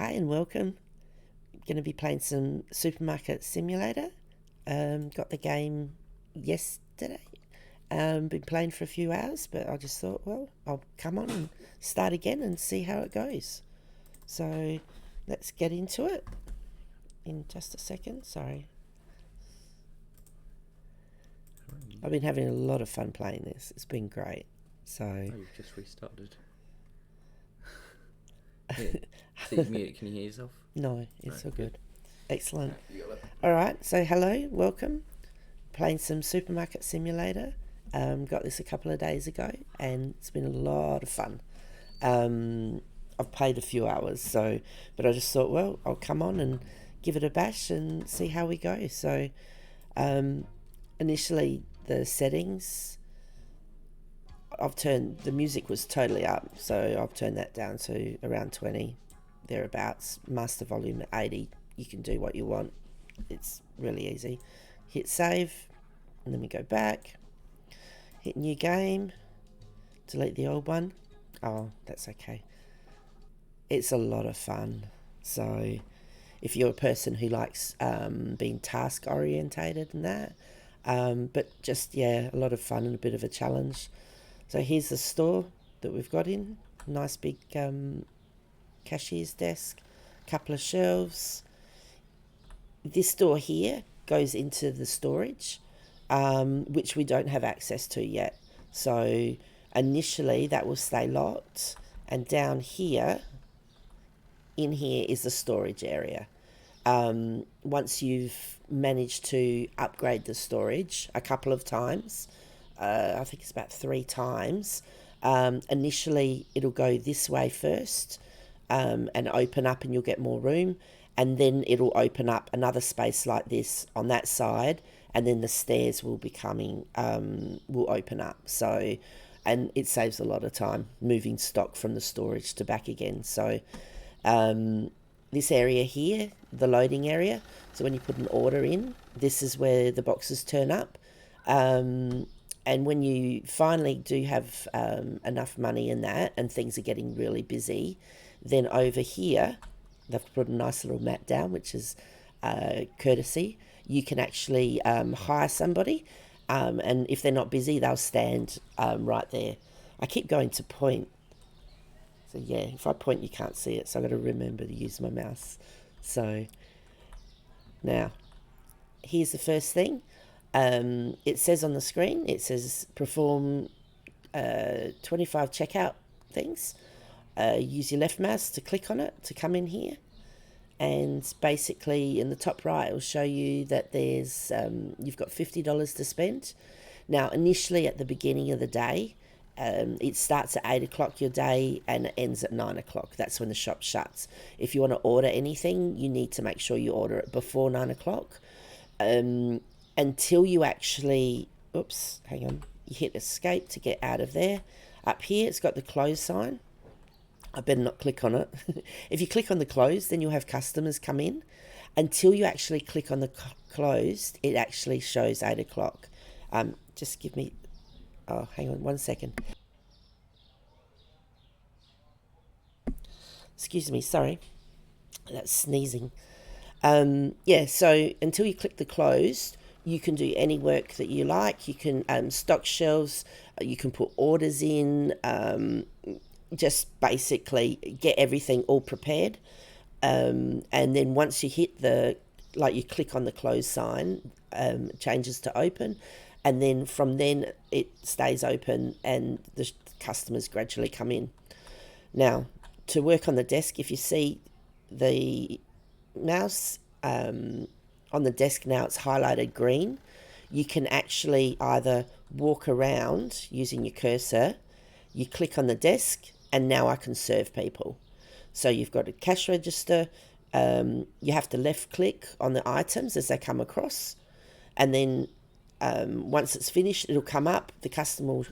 Hi and welcome. Going to be playing some Supermarket Simulator. Got the game yesterday. Been playing for a few hours, but I just thought, well, I'll come on and start again and see how it goes. So let's get into it in just a second. Sorry. I've been having a lot of fun playing this. It's been great. So Oh, you've just restarted. So you mute, can you hear yourself? no, it's all good. good. Excellent. You got it. All right, so hello, welcome. Playing some Supermarket Simulator. Got this a couple of days ago, and it's been a lot of fun. I've played a few hours, but I just thought, well, I'll come on and give it a bash and see how we go. So, initially the settings, the music was totally up, so I've turned that down to around 20, thereabouts. Master volume at 80. You can do what you want. It's really easy. Hit save, and then we go back. Hit new game. Delete the old one. Oh, that's okay. It's a lot of fun. So, if you're a person who likes being task orientated and that, but just a lot of fun and a bit of a challenge. So here's the store that we've got in. Nice big cashier's desk, couple of shelves. This door here goes into the storage, which we don't have access to yet. So initially that will stay locked, and down here, in here is the storage area. Once you've managed to upgrade the storage a couple of times, I think it's about 3 times, initially it'll go this way first, and open up, and you'll get more room, and then it'll open up another space like this on that side, and then the stairs will will open up. So, and it saves a lot of time moving stock from the storage to back again. So this area here, the loading area, so when you put an order in, this is where the boxes turn up. And when you finally do have enough money in that, and things are getting really busy, then over here, they've put a nice little mat down, which is courtesy. You can actually hire somebody, and if they're not busy, they'll stand right there. I keep going to point. So if I point, you can't see it, so I've got to remember to use my mouse. So now, here's the first thing. It says on the screen, it says perform 25 checkout things. Use your left mouse to click on it to come in here. And basically in the top right, it will show you that there's you've got $50 to spend. Now, initially at the beginning of the day, it starts at 8 o'clock your day and it ends at 9 o'clock. That's when the shop shuts. If you want to order anything, you need to make sure you order it before 9 o'clock. Until you actually, hang on, you hit escape to get out of there. Up here, it's got the close sign. I better not click on it. If you click on the close, then you'll have customers come in. Until you actually click on the closed, it actually shows 8 o'clock. Just give me, hang on 1 second. Excuse me, sorry. That's sneezing. So until you click the closed, you can do any work that you like. You can stock shelves, you can put orders in, just basically get everything all prepared. And then once you hit you click on the close sign, it changes to open. And then from then it stays open and the customers gradually come in. Now, to work on the desk, if you see the mouse on the desk now, it's highlighted green. You can actually either walk around using your cursor, you click on the desk, and now I can serve people. So you've got a cash register, you have to left click on the items as they come across, and then once it's finished, it'll come up, the customer will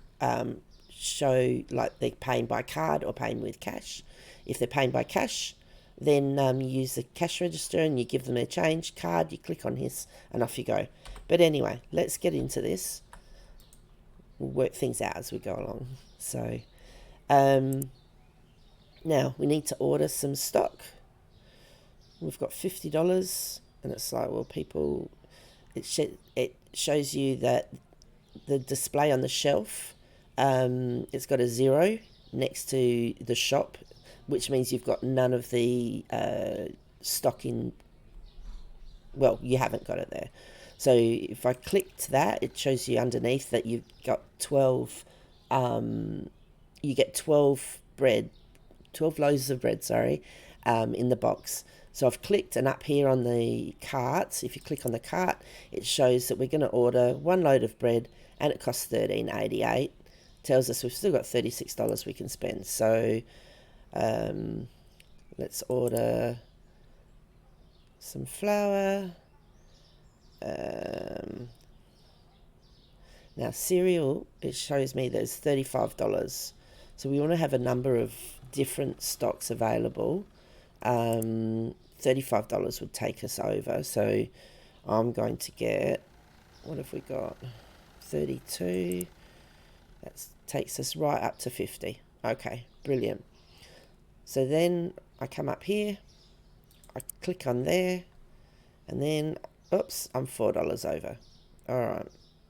show like they're paying by card or paying with cash. If they're paying by cash, then you use the cash register and you give them a change card, you click on his, and off you go. But anyway, let's get into this. We'll work things out as we go along. So now we need to order some stock. we've got $50, and it's like, well, people, it shows you that the display on the shelf, it's got a 0 next to the shop, which means you've got none of the stock in, well, you haven't got it there. So if I clicked that, it shows you underneath that you've got 12, you get 12 loaves of bread, in the box. So I've clicked, and up here on the cart, if you click on the cart, it shows that we're going to order 1 load of bread, and it costs $13.88. Tells us we've still got $36 we can spend. So let's order some flour. Now cereal, it shows me there's $35. So we want to have a number of different stocks available. $35 would take us over. So I'm going to get, what have we got? 32. That takes us right up to 50. Okay, brilliant. So then I come up here, I click on there, and then, oops, I'm $4 over. All right,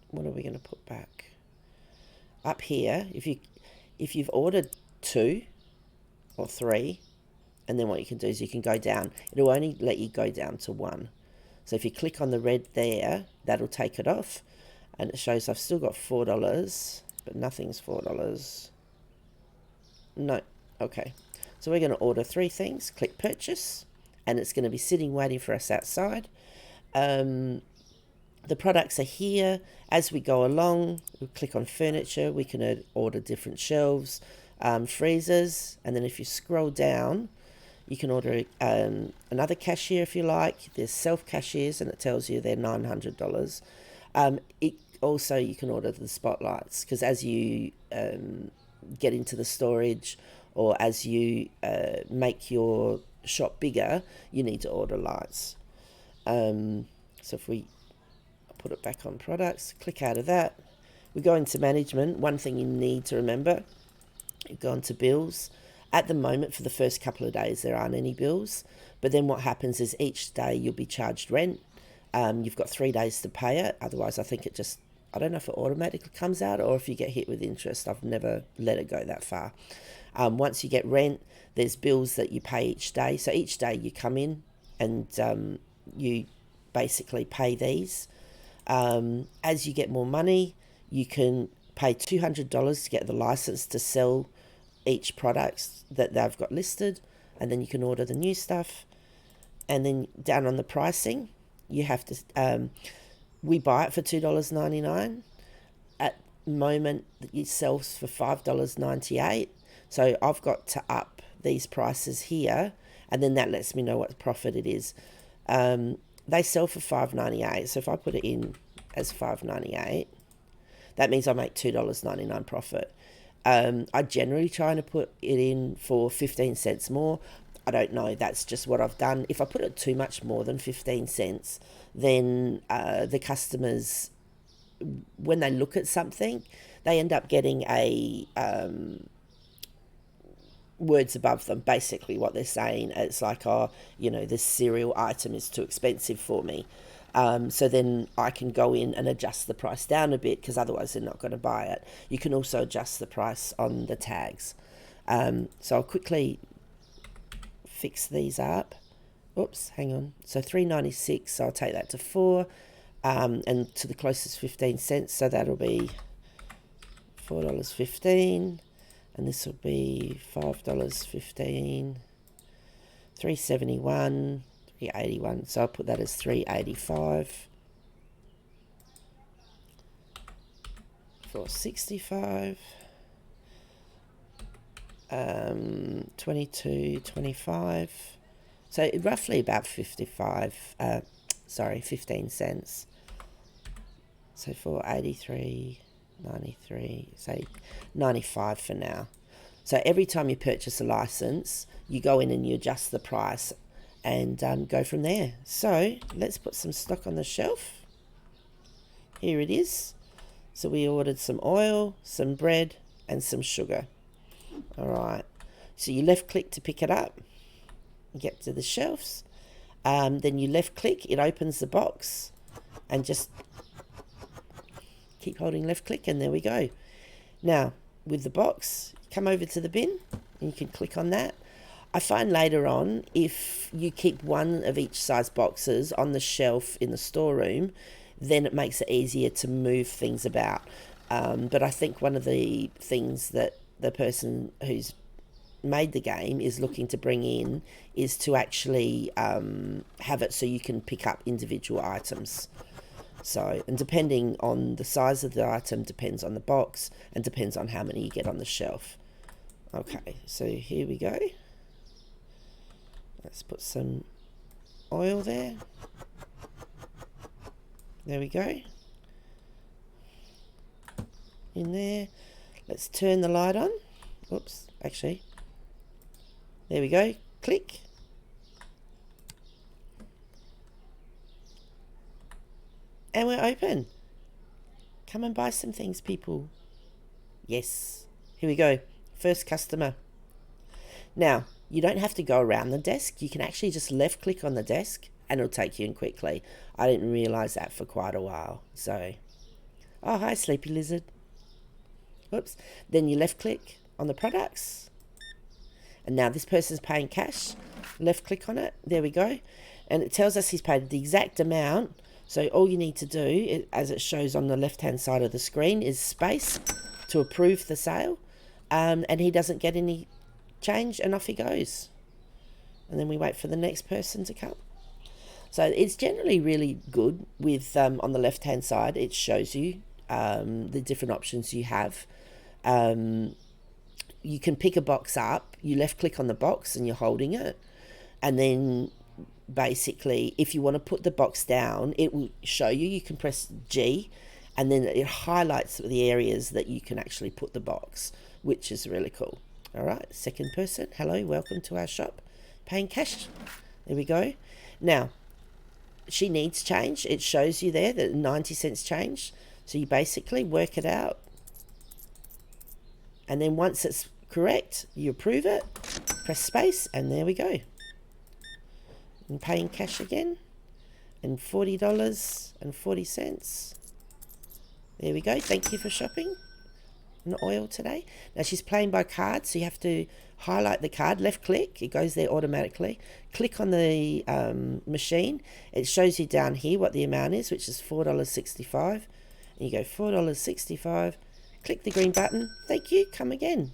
what are we going to put back? Up here, if you've ordered 2 or 3, and then what you can do is you can go down. It'll only let you go down to 1. So if you click on the red there, that'll take it off, and it shows I've still got $4, but nothing's $4. No, okay. So we're going to order 3 things, click purchase, and it's going to be sitting waiting for us outside. The products are here. As we go along, we click on furniture, we can order different shelves, freezers, and then if you scroll down, you can order another cashier if you like. There's self-cashiers, and it tells you they're $900. It also, you can order the spotlights, because as you get into the storage, or as you make your shop bigger, you need to order lights. So if we put it back on products, click out of that, we go into management. One thing you need to remember, you go into bills. At the moment, for the first couple of days, there aren't any bills, but then what happens is each day you'll be charged rent. You've got 3 days to pay it. Otherwise, I think I don't know if it automatically comes out or if you get hit with interest. I've never let it go that far. Once you get rent, there's bills that you pay each day. So each day you come in and you basically pay these. As you get more money, you can pay $200 to get the license to sell each product that they've got listed, and then you can order the new stuff. And then down on the pricing, you have to we buy it for $2.99. At the moment it sells for $5.98, so I've got to up these prices here, and then that lets me know what profit it is. They sell for $5.98, so if I put it in as $5.98, that means I make $2.99 profit. I generally try to put it in for 15 cents more. I don't know, that's just what I've done. If I put it too much more than 15 cents, then the customers, when they look at something, they end up getting a words above them, basically what they're saying. It's like, oh, this cereal item is too expensive for me. So then I can go in and adjust the price down a bit, because otherwise they're not going to buy it. You can also adjust the price on the tags. So I'll quickly fix these up. Oops, hang on. So $3.96, so I'll take that to 4, and to the closest 15 cents, so that'll be $4.15, and this will be $5.15, $3.71, $3.81, so I'll put that as $3.85, $4.65, $22.25, so roughly about 15 cents. So $4.83.93, say 95 for now. So every time you purchase a license, you go in and you adjust the price and go from there. So let's put some stock on the shelf. Here it is. So we ordered some oil, some bread, and some sugar. All right. So you left click to pick it up. Get to the shelves. Then you left click, it opens the box, and just keep holding left click, and there we go. Now, with the box, come over to the bin, and you can click on that. I find later on, if you keep one of each size boxes on the shelf in the storeroom, then it makes it easier to move things about. But I think one of the things that the person who's made the game is looking to bring in is to actually have it so you can pick up individual items. So, and depending on the size of the item, depends on the box, and depends on how many you get on the shelf. Okay, so here we go. Let's put some oil there. There we go. In there. Let's turn the light on. Whoops, actually. There we go. Click. And we're open. Come and buy some things, people. Yes. Here we go. First customer. Now, you don't have to go around the desk. You can actually just left click on the desk and it'll take you in quickly. I didn't realise that for quite a while. So, oh, hi, Sleepy Lizard. Whoops. Then you left click on the products. And now this person's paying cash. Left click on it. There we go. And it tells us he's paid the exact amount. So all you need to do, as it shows on the left-hand side of the screen, is space to approve the sale. And he doesn't get any change, and off he goes. And then we wait for the next person to come. So it's generally really good with, on the left-hand side, it shows you the different options you have. You can pick a box up, you left-click on the box and you're holding it. And then basically, if you want to put the box down, it will show you. You can press G, and then it highlights the areas that you can actually put the box, which is really cool. All right, second person. Hello, welcome to our shop. Paying cash. There we go. Now, she needs change. It shows you there that 90 cents change. So you basically work it out. And then once it's correct, you approve it, press space, and there we go. And paying cash again, and $40.40. There we go. Thank you for shopping. An oil today. Now she's playing by card, so you have to highlight the card, left click, it goes there automatically. Click on the machine. It shows you down here what the amount is, which is $4.65. And you go $4.65. Click the green button. Thank you. Come again.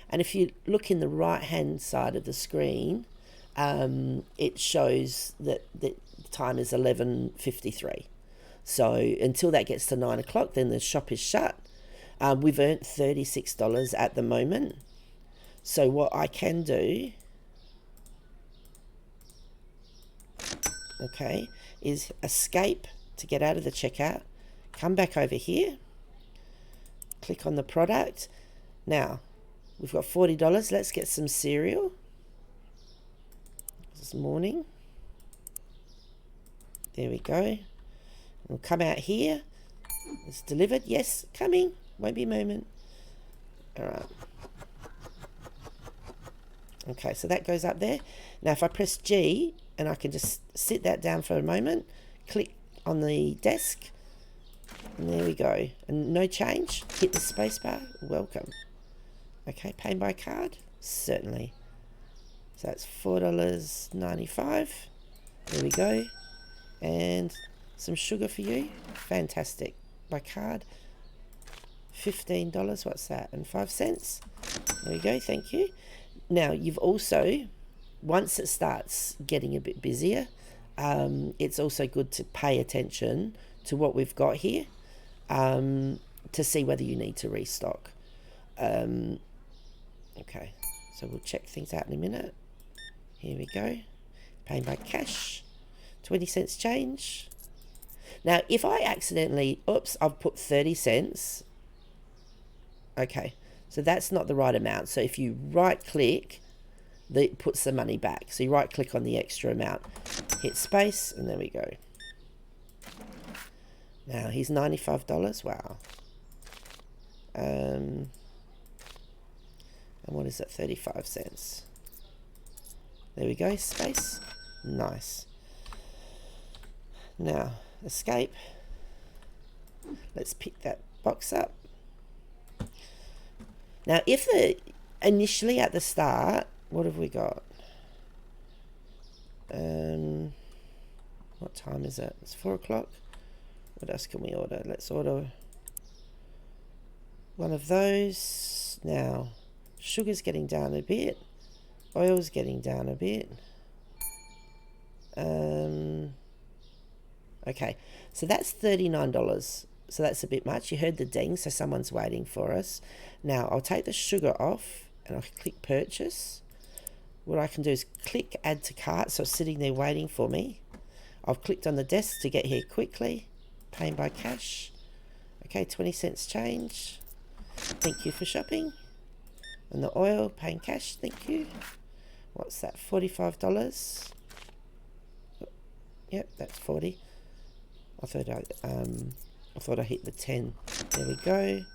And if you look in the right hand side of the screen, it shows that the time is 11:53. So until that gets to 9 o'clock, then the shop is shut. We've earned $36 at the moment. So what I can do, okay, is escape to get out of the checkout. Come back over here. Click on the product. Now, we've got $40. Let's get some cereal. This morning. There we go. We'll come out here. It's delivered. Yes, coming. Won't be a moment. All right. Okay, so that goes up there. Now, if I press G, and I can just sit that down for a moment, click on the desk, and there we go. And no change. Hit the space bar. Welcome. Okay, paying by card? Certainly. So that's $4.95. There we go. And some sugar for you. Fantastic. By card. $15. What's that? And 5 cents. There we go. Thank you. Now, you've also, once it starts getting a bit busier, it's also good to pay attention to what we've got here to see whether you need to restock. Okay, so we'll check things out in a minute. Here we go. Paying by cash. 20 cents change. Now, if I accidentally, oops, I've put 30 cents. Okay, so that's not the right amount. So if you right click, it puts the money back. So you right click on the extra amount, hit space, and there we go. Now he's $95. Wow. And what is it? 35 cents. There we go. Space. Nice. Now, escape. Let's pick that box up. Now, if initially at the start, what have we got? What time is it? It's 4 o'clock. What else can we order? Let's order one of those. Now, sugar's getting down a bit. Oil's getting down a bit. Okay, so that's $39. So that's a bit much. You heard the ding, so someone's waiting for us. Now, I'll take the sugar off and I'll click purchase. What I can do is click add to cart, so it's sitting there waiting for me. I've clicked on the desk to get here quickly. Paying by cash. Okay, 20 cents change. Thank you for shopping. And the oil, paying cash, thank you. What's that, $45? Yep, that's 40. I thought I hit the 10. There we go.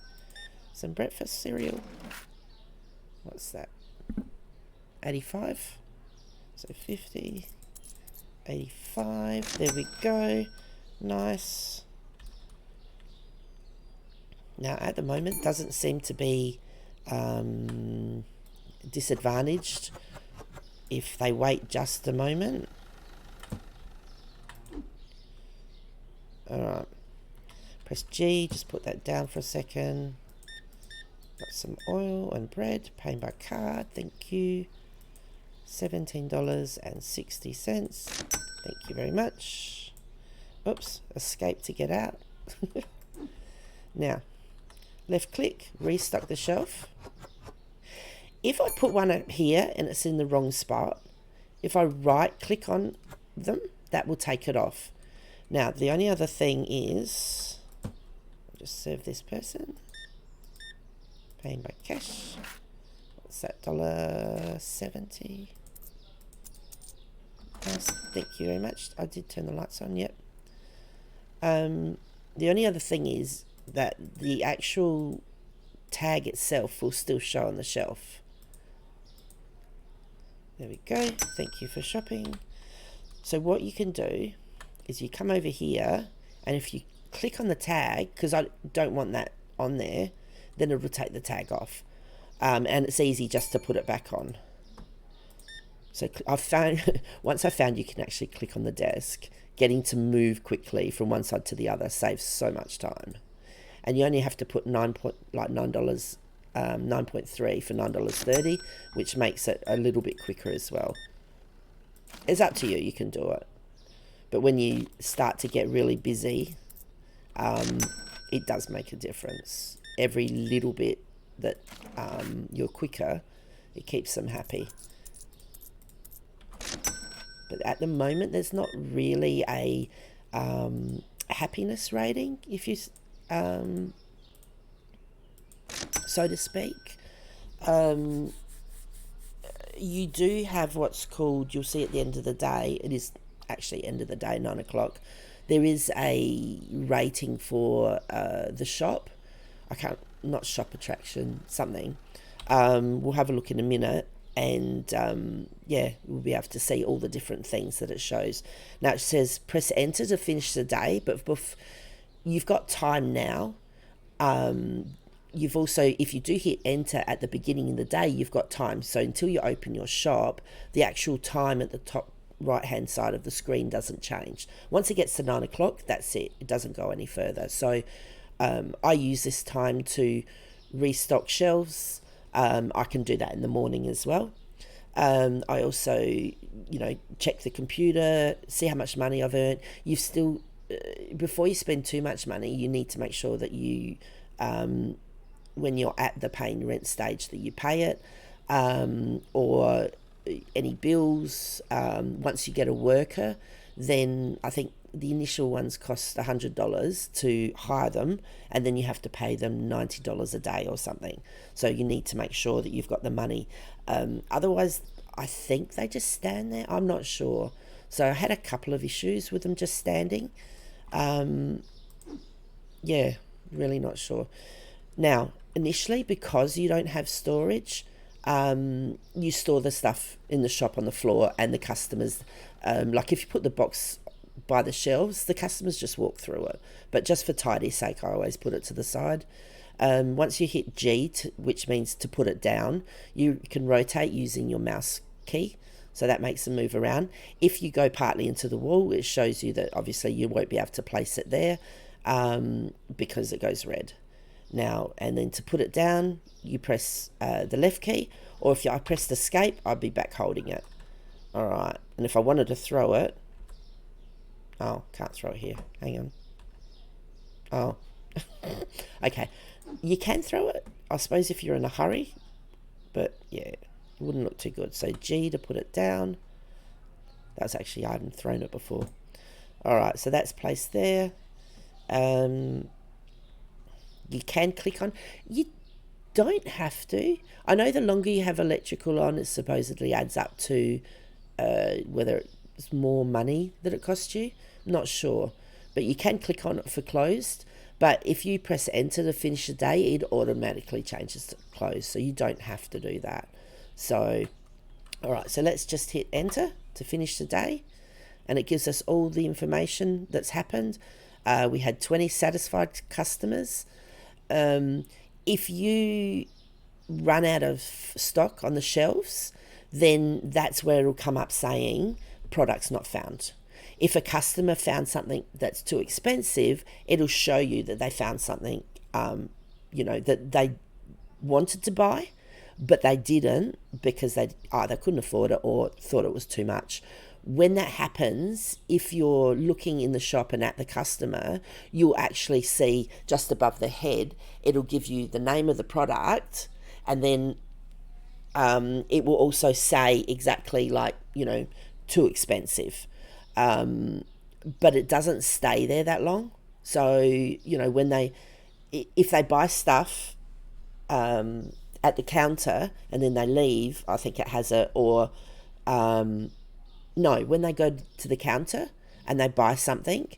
Some breakfast cereal. What's that? 85. So 50. 85. There we go. Nice. Now at the moment doesn't seem to be disadvantaged if they wait just a moment. Alright. Press G, just put that down for a second. Got some oil and bread, paying by card, thank you. $17.60. Thank you very much. Oops, escape to get out. Now, left click, restock the shelf. If I put one up here and it's in the wrong spot, if I right click on them, that will take it off. Now, the only other thing is, I'll just serve this person. Paying by cash. What's that, $1.70? Nice, thank you very much. I did turn the lights on, yep. The only other thing is that the actual tag itself will still show on the shelf. There we go. Thank you for shopping. So what you can do is you come over here, and if you click on the tag, because I don't want that on there, then it will take the tag off. And it's easy just to put it back on. So I found once I found you can actually click on the desk, getting to move quickly from one side to the other saves so much time. And you only have to put $9.3 for $9.30, which makes it a little bit quicker as well. It's up to you, you can do it. But when you start to get really busy, it does make a difference. Every little bit that you're quicker, it keeps them happy. But at the moment, there's not really a happiness rating, if you, so to speak. You do have what's called, you'll see at the end of the day, it is actually end of the day, 9 o'clock, there is a rating for the shop. Not shop attraction, something. We'll have a look in a minute, and yeah, we'll be able to see all the different things that it shows. Now it says press enter to finish the day, but you've got time now. You've also, if you do hit enter at the beginning of the day, you've got time. So until you open your shop, the actual time at the top right hand side of the screen doesn't change. Once it gets to 9 o'clock, that's it. It doesn't go any further. So I use this time to restock shelves. I can do that in the morning as well. I also, check the computer, see how much money I've earned. You've still, before you spend too much money, you need to make sure that you, when you're at the paying rent stage, that you pay it, or any bills. Once you get a worker, then I think the initial ones cost $100 to hire them, and then you have to pay them $90 a day or something. So you need to make sure that you've got the money. Otherwise, I think they just stand there. I'm not sure. So I had a couple of issues with them just standing. Yeah, really not sure. Now, initially, because you don't have storage, you store the stuff in the shop on the floor, and the customers, like if you put the box by the shelves, the customers just walk through it. But just for tidy's sake, I always put it to the side. Once you hit G, which means to put it down, you can rotate using your mouse key. So that makes them move around. If you go partly into the wall, it shows you that obviously you won't be able to place it there because it goes red. Now, and then to put it down, you press the left key, or if I pressed escape, I'd be back holding it. All right, and if I wanted to throw it, oh, can't throw it here. Hang on. Oh, okay. You can throw it, I suppose, if you're in a hurry, but yeah, it wouldn't look too good. So G to put it down. That's actually, I hadn't thrown it before. All right, so that's placed there. You can click on. You don't have to. I know the longer you have electrical on, it supposedly adds up to whether it's more money that it costs you. I'm not sure, but you can click on it for closed. But if you press enter to finish the day, it automatically changes to closed, so you don't have to do that. So, all right, so let's just hit enter to finish the day, and it gives us all the information that's happened. We had 20 satisfied customers. If you run out of stock on the shelves, then that's where it'll come up saying products not found. If a customer found something that's too expensive, it'll show you that they found something, that they wanted to buy, but they didn't because they either couldn't afford it or thought it was too much. When that happens, if you're looking in the shop and at the customer, you'll actually see just above the head, it'll give you the name of the product, and then it will also say exactly too expensive. But it doesn't stay there that long. So, if they buy stuff at the counter and then they leave, I think it has when they go to the counter and they buy something,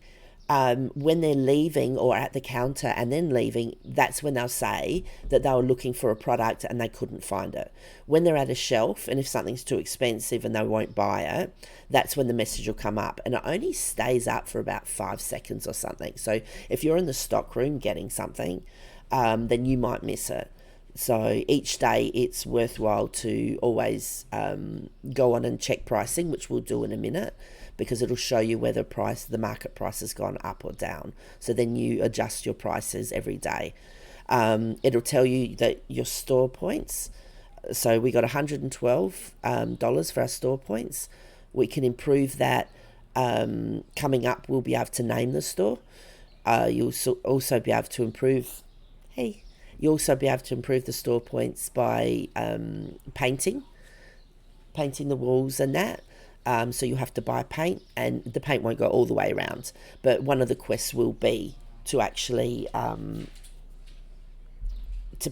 when they're leaving or at the counter and then leaving, that's when they'll say that they were looking for a product and they couldn't find it. When they're at a shelf and if something's too expensive and they won't buy it, that's when the message will come up, and it only stays up for about 5 seconds or something. So if you're in the stock room getting something, then you might miss it. So each day it's worthwhile to always go on and check pricing, which we'll do in a minute, because it'll show you whether the market price has gone up or down. So then you adjust your prices every day. It'll tell you that your store points. So we got $112 for our store points. We can improve that. Coming up, we'll be able to name the store. You'll also be able to improve. You'll also be able to improve the store points by painting the walls and that. So you'll have to buy paint, and the paint won't go all the way around. But one of the quests will be to actually to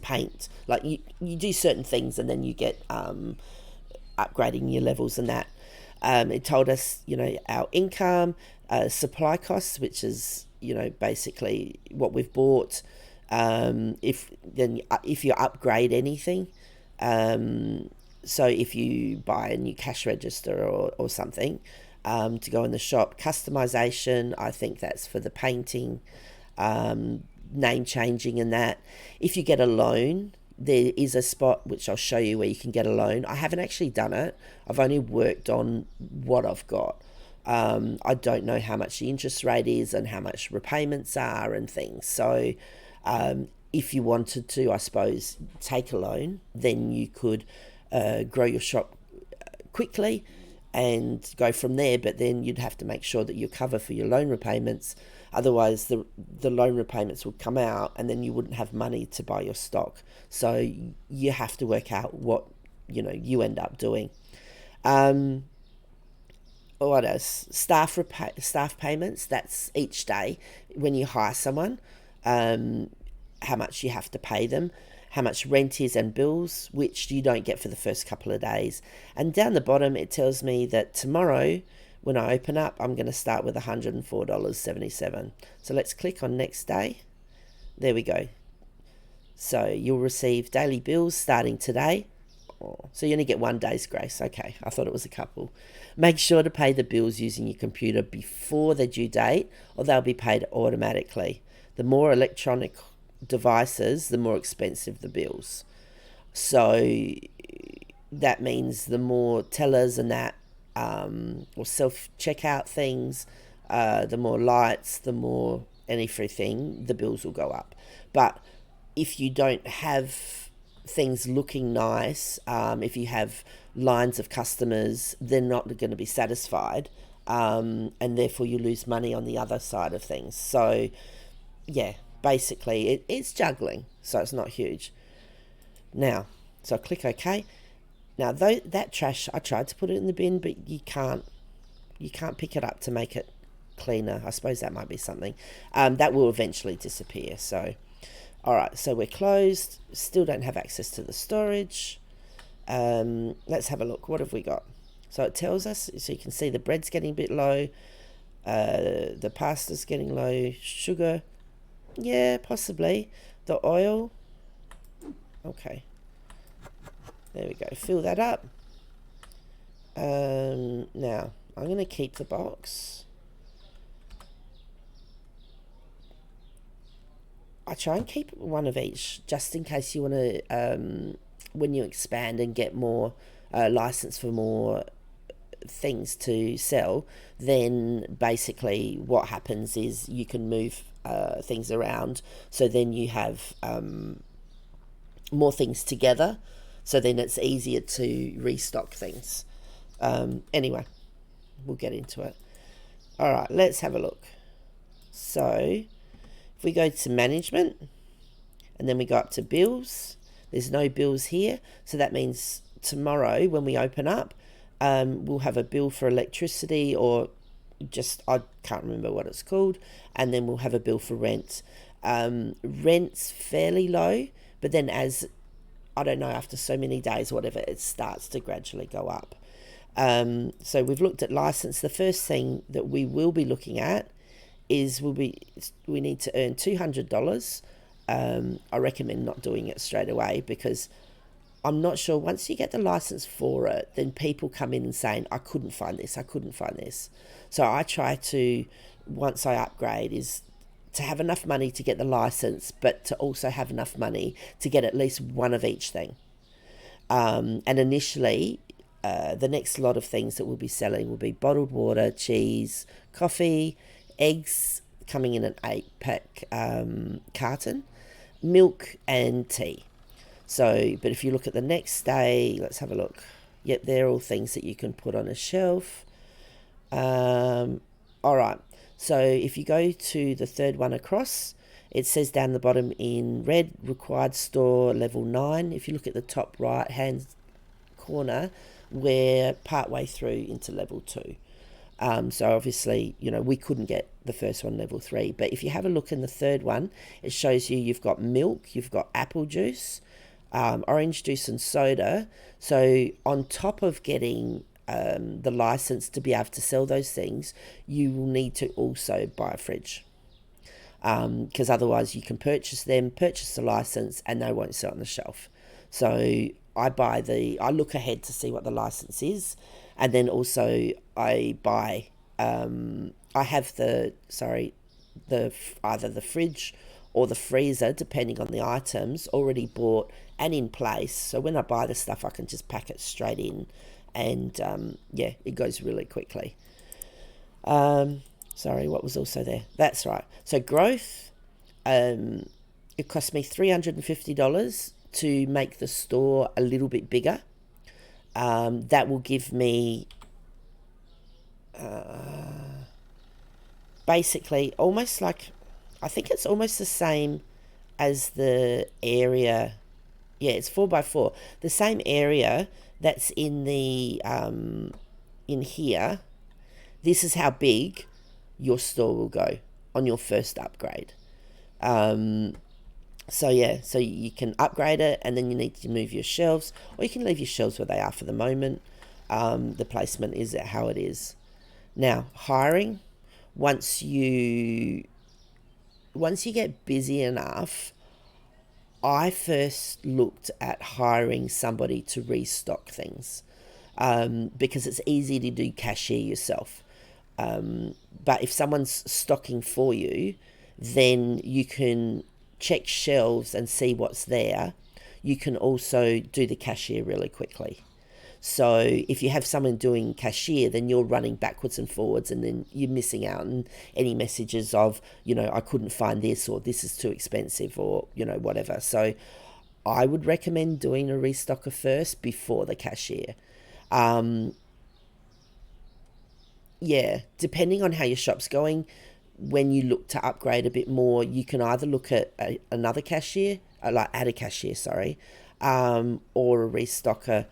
paint. Like you do certain things, and then you get upgrading your levels and that. It told us, our income, supply costs, which is basically what we've bought. If you upgrade anything. So if you buy a new cash register or something to go in the shop, customization, I think that's for the painting, name changing and that. If you get a loan, there is a spot which I'll show you where you can get a loan. I haven't actually done it. I've only worked on what I've got. I don't know how much the interest rate is and how much repayments are and things. So if you wanted to, I suppose, take a loan, then you could grow your shop quickly and go from there, but then you'd have to make sure that you cover for your loan repayments. Otherwise, the loan repayments would come out and then you wouldn't have money to buy your stock. So you have to work out what you end up doing. What else? Staff payments, that's each day when you hire someone, how much you have to pay them, how much rent is and bills, which you don't get for the first couple of days. And down the bottom, it tells me that tomorrow, when I open up, I'm going to start with $104.77. So let's click on next day. There we go. So you'll receive daily bills starting today Oh, so you only get 1 day's grace. Okay, I thought it was a couple. Make sure to pay the bills using your computer before the due date, or they'll be paid automatically. The more electronic devices, the more expensive the bills. So that means the more tellers and that, or self checkout things, the more lights, the more everything, the bills will go up. But if you don't have things looking nice, if you have lines of customers, they're not going to be satisfied, and therefore you lose money on the other side of things. So, yeah, basically it's juggling, so it's not huge. Now, so I click OK. Now, that trash, I tried to put it in the bin, but you can't pick it up to make it cleaner. I suppose that might be something. That will eventually disappear. So, all right, so we're closed. Still don't have access to the storage. Let's have a look. What have we got? So it tells us, so you can see the bread's getting a bit low. The pasta's getting low. Sugar, yeah, possibly. The oil, okay. There we go. Fill that up. Now, I'm going to keep the box. I try and keep one of each, just in case you want to, when you expand and get more license for more things to sell, then basically what happens is you can move things around. So then you have more things together. So then it's easier to restock things. Anyway, we'll get into it. All right, let's have a look. So if we go to management and then we go up to bills, there's no bills here. So that means tomorrow when we open up, we'll have a bill for electricity, or just, I can't remember what it's called. And then we'll have a bill for rent. Rent's fairly low, but then as, I don't know, after so many days or whatever, it starts to gradually go up. So we've looked at license. The first thing that we will be looking at is we need to earn $200. I recommend not doing it straight away, because I'm not sure, once you get the license for it, then people come in and saying, I couldn't find this. So I try to, once I upgrade, is to have enough money to get the license, but to also have enough money to get at least one of each thing. And initially, the next lot of things that we'll be selling will be bottled water, cheese, coffee, eggs coming in an 8-pack carton, milk and tea. So, but if you look at the next day, let's have a look. Yep, they're all things that you can put on a shelf. All right. So if you go to the third one across, it says down the bottom in red, required store level 9. If you look at the top right hand corner, we're partway through into level 2. So obviously, we couldn't get the first one level 3. But if you have a look in the third one, it shows you've got milk, you've got apple juice, orange juice and soda. So on top of getting the license to be able to sell those things, you will need to also buy a fridge, because otherwise you can purchase the license, and they won't sell on the shelf. So I look ahead to see what the license is, and then also I buy, I have either the fridge or the freezer, depending on the items, already bought and in place. So when I buy the stuff, I can just pack it straight in, and it goes really quickly. Sorry, what was also there? That's right. So growth, it cost me $350 to make the store a little bit bigger. That will give me basically almost like, I think it's almost the same as the area. Yeah, it's 4x4. The same area that's in the in here. This is how big your store will go on your first upgrade. So you can upgrade it, and then you need to move your shelves, or you can leave your shelves where they are for the moment. The placement is how it is. Now, hiring, once you get busy enough, I first looked at hiring somebody to restock things, because it's easy to do cashier yourself. But if someone's stocking for you, then you can check shelves and see what's there. You can also do the cashier really quickly. So if you have someone doing cashier, then you're running backwards and forwards, and then you're missing out on any messages of, I couldn't find this, or this is too expensive, or, whatever. So I would recommend doing a restocker first before the cashier. Yeah, depending on how your shop's going, when you look to upgrade a bit more, you can either look at another cashier, like add a cashier, sorry, or a restocker.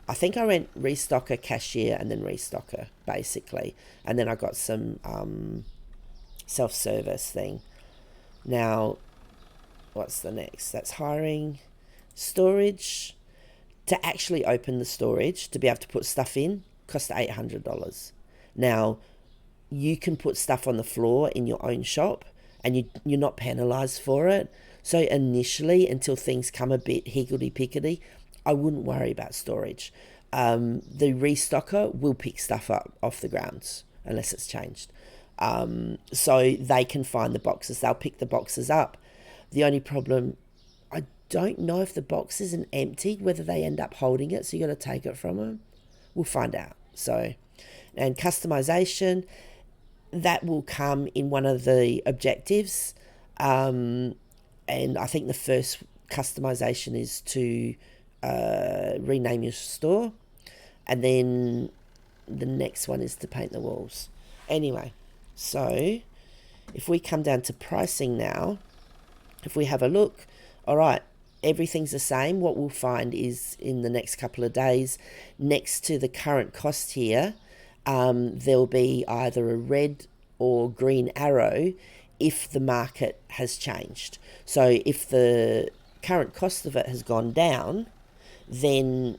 I think I went restocker, cashier, and then restocker, basically. And then I got some self-service thing. Now, what's the next? That's hiring. Storage. To actually open the storage, to be able to put stuff in, cost $800. Now, you can put stuff on the floor in your own shop, and you're not penalised for it. So initially, until things come a bit higgledy-piggledy, I wouldn't worry about storage. The restocker will pick stuff up off the grounds unless it's changed. So they can find the boxes. They'll pick the boxes up. The only problem, I don't know if the box isn't emptied, whether they end up holding it, so you got to take it from them. We'll find out. So, and customization, that will come in one of the objectives. And I think the first customization is to rename your store, and then the next one is to paint the walls. Anyway, so if we come down to pricing now, if we have a look, all right, everything's the same. What we'll find is in the next couple of days, next to the current cost here, there'll be either a red or green arrow if the market has changed. So if the current cost of it has gone down, then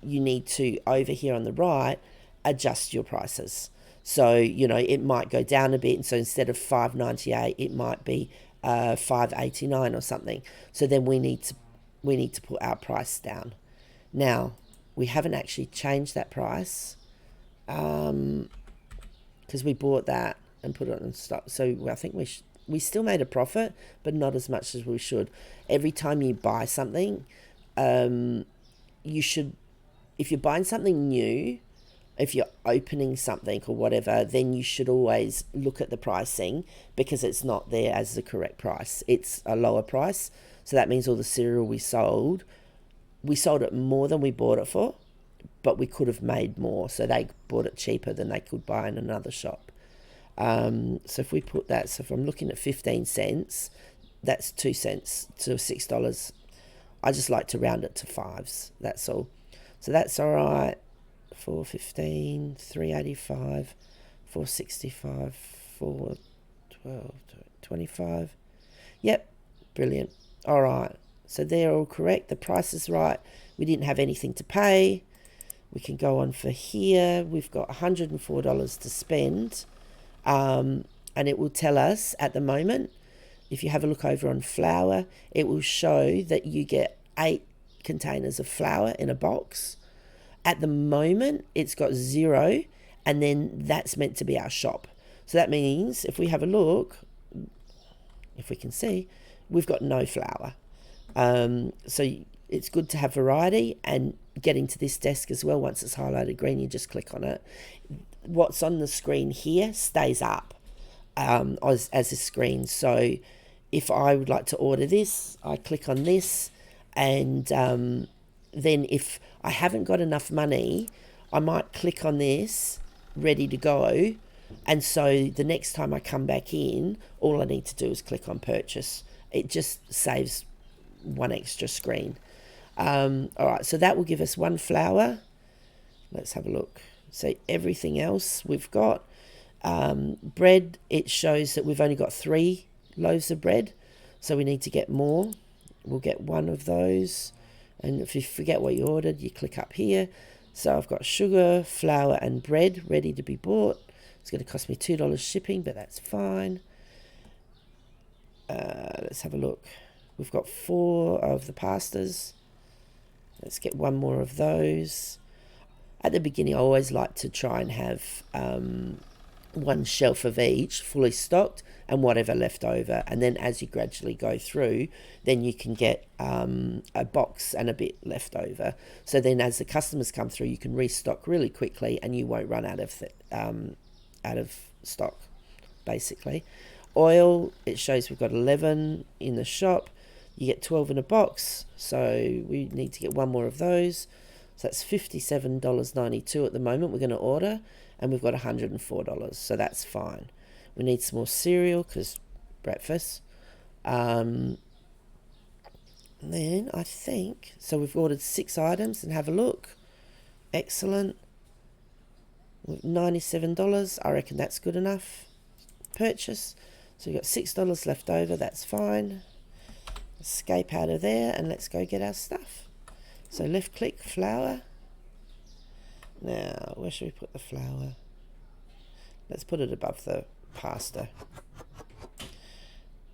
you need to, over here on the right, adjust your prices. So, it might go down a bit, and so instead of $5.98, it might be $5.89 or something. So then we need to put our price down. Now, we haven't actually changed that price, because we bought that and put it in stock. So I think we still made a profit, but not as much as we should. Every time you buy something, you should, if you're buying something new, if you're opening something or whatever, then you should always look at the pricing, because it's not there as the correct price. It's a lower price. So that means all the cereal we sold it more than we bought it for, but we could have made more. So they bought it cheaper than they could buy in another shop. So if we put that, so if I'm looking at 15 cents, that's 2 cents to $6. I just like to round it to fives. That's all. So that's all right. $4.15, $3.85, $4.65, $4.12, $25. Yep, brilliant. All right. So they're all correct. The price is right. We didn't have anything to pay. We can go on for here. We've got $104 to spend. And it will tell us at the moment, if you have a look over on flour, it will show that you get 8 containers of flour in a box. At the moment, it's got 0, and then that's meant to be our shop. So that means if we have a look, if we can see, we've got no flour. So it's good to have variety, and getting to this desk as well. Once it's highlighted green, you just click on it. What's on the screen here stays up as a screen. So if I would like to order this, I click on this, and then if I haven't got enough money, I might click on this, ready to go. And so the next time I come back in, all I need to do is click on purchase. It just saves one extra screen. All right, so that will give us 1 flour. Let's have a look. So everything else we've got. Bread, it shows that we've only got 3 loaves of bread, so we need to get more. We'll get 1 of those. And if you forget what you ordered, you click up here. So I've got sugar, flour, and bread ready to be bought. It's going to cost me $2 shipping, but that's fine. Let's have a look. We've got 4 of the pastas. Let's get 1 more of those. At the beginning, I always like to try and have 1 shelf of each fully stocked and whatever left over. And then as you gradually go through, then you can get a box and a bit left over. So then as the customers come through, you can restock really quickly and you won't run out of stock, basically. Oil, it shows we've got 11 in the shop. You get 12 in a box, so we need to get 1 more of those. So that's $57.92 at the moment we're going to order, and we've got $104, so that's fine. We need some more cereal because breakfast. And then I think, so we've ordered 6 items, and have a look. Excellent. $97, I reckon that's good enough. Purchase. So we've got $6 left over, that's fine. Escape out of there and let's go get our stuff. So left click, flour. Now, where should we put the flour? Let's put it above the pasta.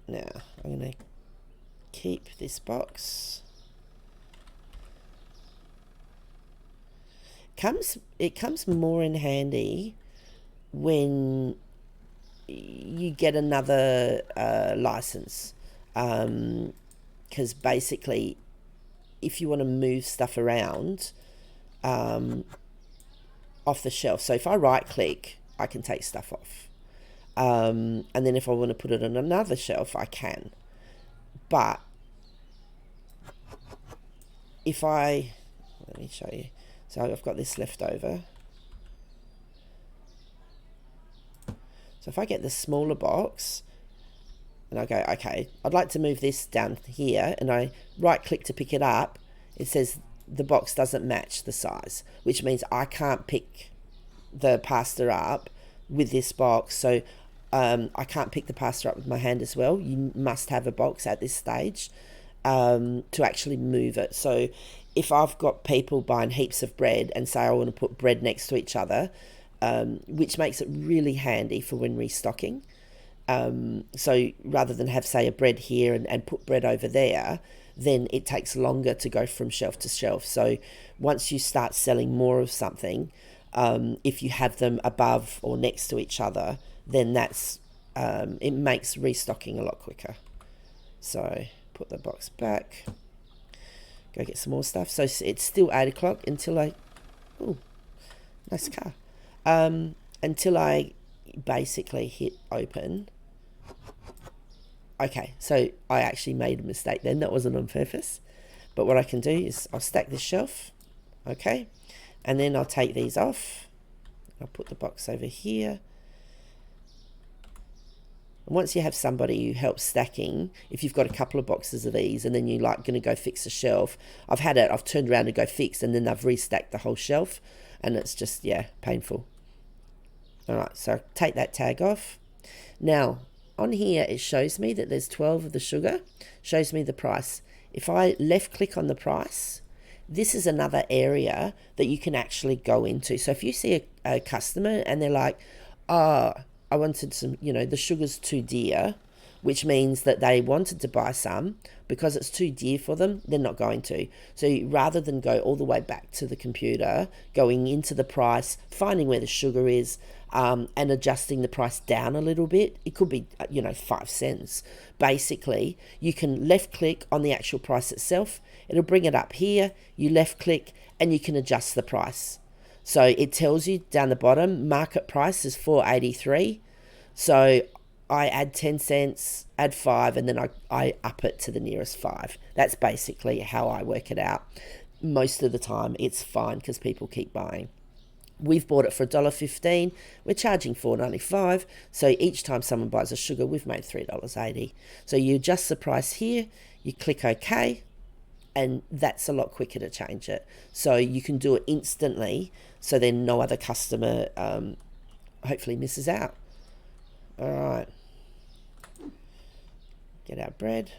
Now, I'm going to keep this box. It comes more in handy when you get another license. Because basically, if you want to move stuff around off the shelf, so if I right click, I can take stuff off. And then if I want to put it on another shelf, I can. But if let me show you. So I've got this left over. So if I get the smaller box, and I go, okay, I'd like to move this down here, and I right click to pick it up, it says the box doesn't match the size, which means I can't pick the pasta up with this box. So I can't pick the pasta up with my hand as well. You must have a box at this stage to actually move it. So if I've got people buying heaps of bread and say I want to put bread next to each other, which makes it really handy for when restocking. So rather than have, say, a bread here and put bread over there, then it takes longer to go from shelf to shelf. So once you start selling more of something, if you have them above or next to each other, then that's it makes restocking a lot quicker. So put the box back, go get some more stuff. So it's still 8 o'clock until nice car. Until I basically hit open. Okay, so I actually made a mistake then. That wasn't on purpose. But what I can do is I'll stack this shelf. Okay, and then I'll take these off. I'll put the box over here. And once you have somebody who helps stacking, if you've got a couple of boxes of these and then you're like going to go fix a shelf, I've turned around to go fix and then they've restacked the whole shelf, and it's just, yeah, painful. All right, so take that tag off. Now, on here, it shows me that there's 12 of the sugar, shows me the price. If I left click on the price, this is another area that you can actually go into. So if you see a customer and they're like, oh, I wanted some, the sugar's too dear, which means that they wanted to buy some, because it's too dear for them, they're not going to. So rather than go all the way back to the computer, going into the price, finding where the sugar is, and adjusting the price down a little bit, it could be, 5 cents. Basically, you can left click on the actual price itself. It'll bring it up here. You left click and you can adjust the price. So it tells you down the bottom, market price is $4.83. So I add 10 cents, add 5, and then I up it to the nearest 5. That's basically how I work it out. Most of the time, it's fine because people keep buying. We've bought it for $1.15. We're charging $4.95. So each time someone buys a sugar, we've made $3.80. So you adjust the price here, you click OK, and that's a lot quicker to change it. So you can do it instantly, so then no other customer hopefully misses out. All right. Get our bread.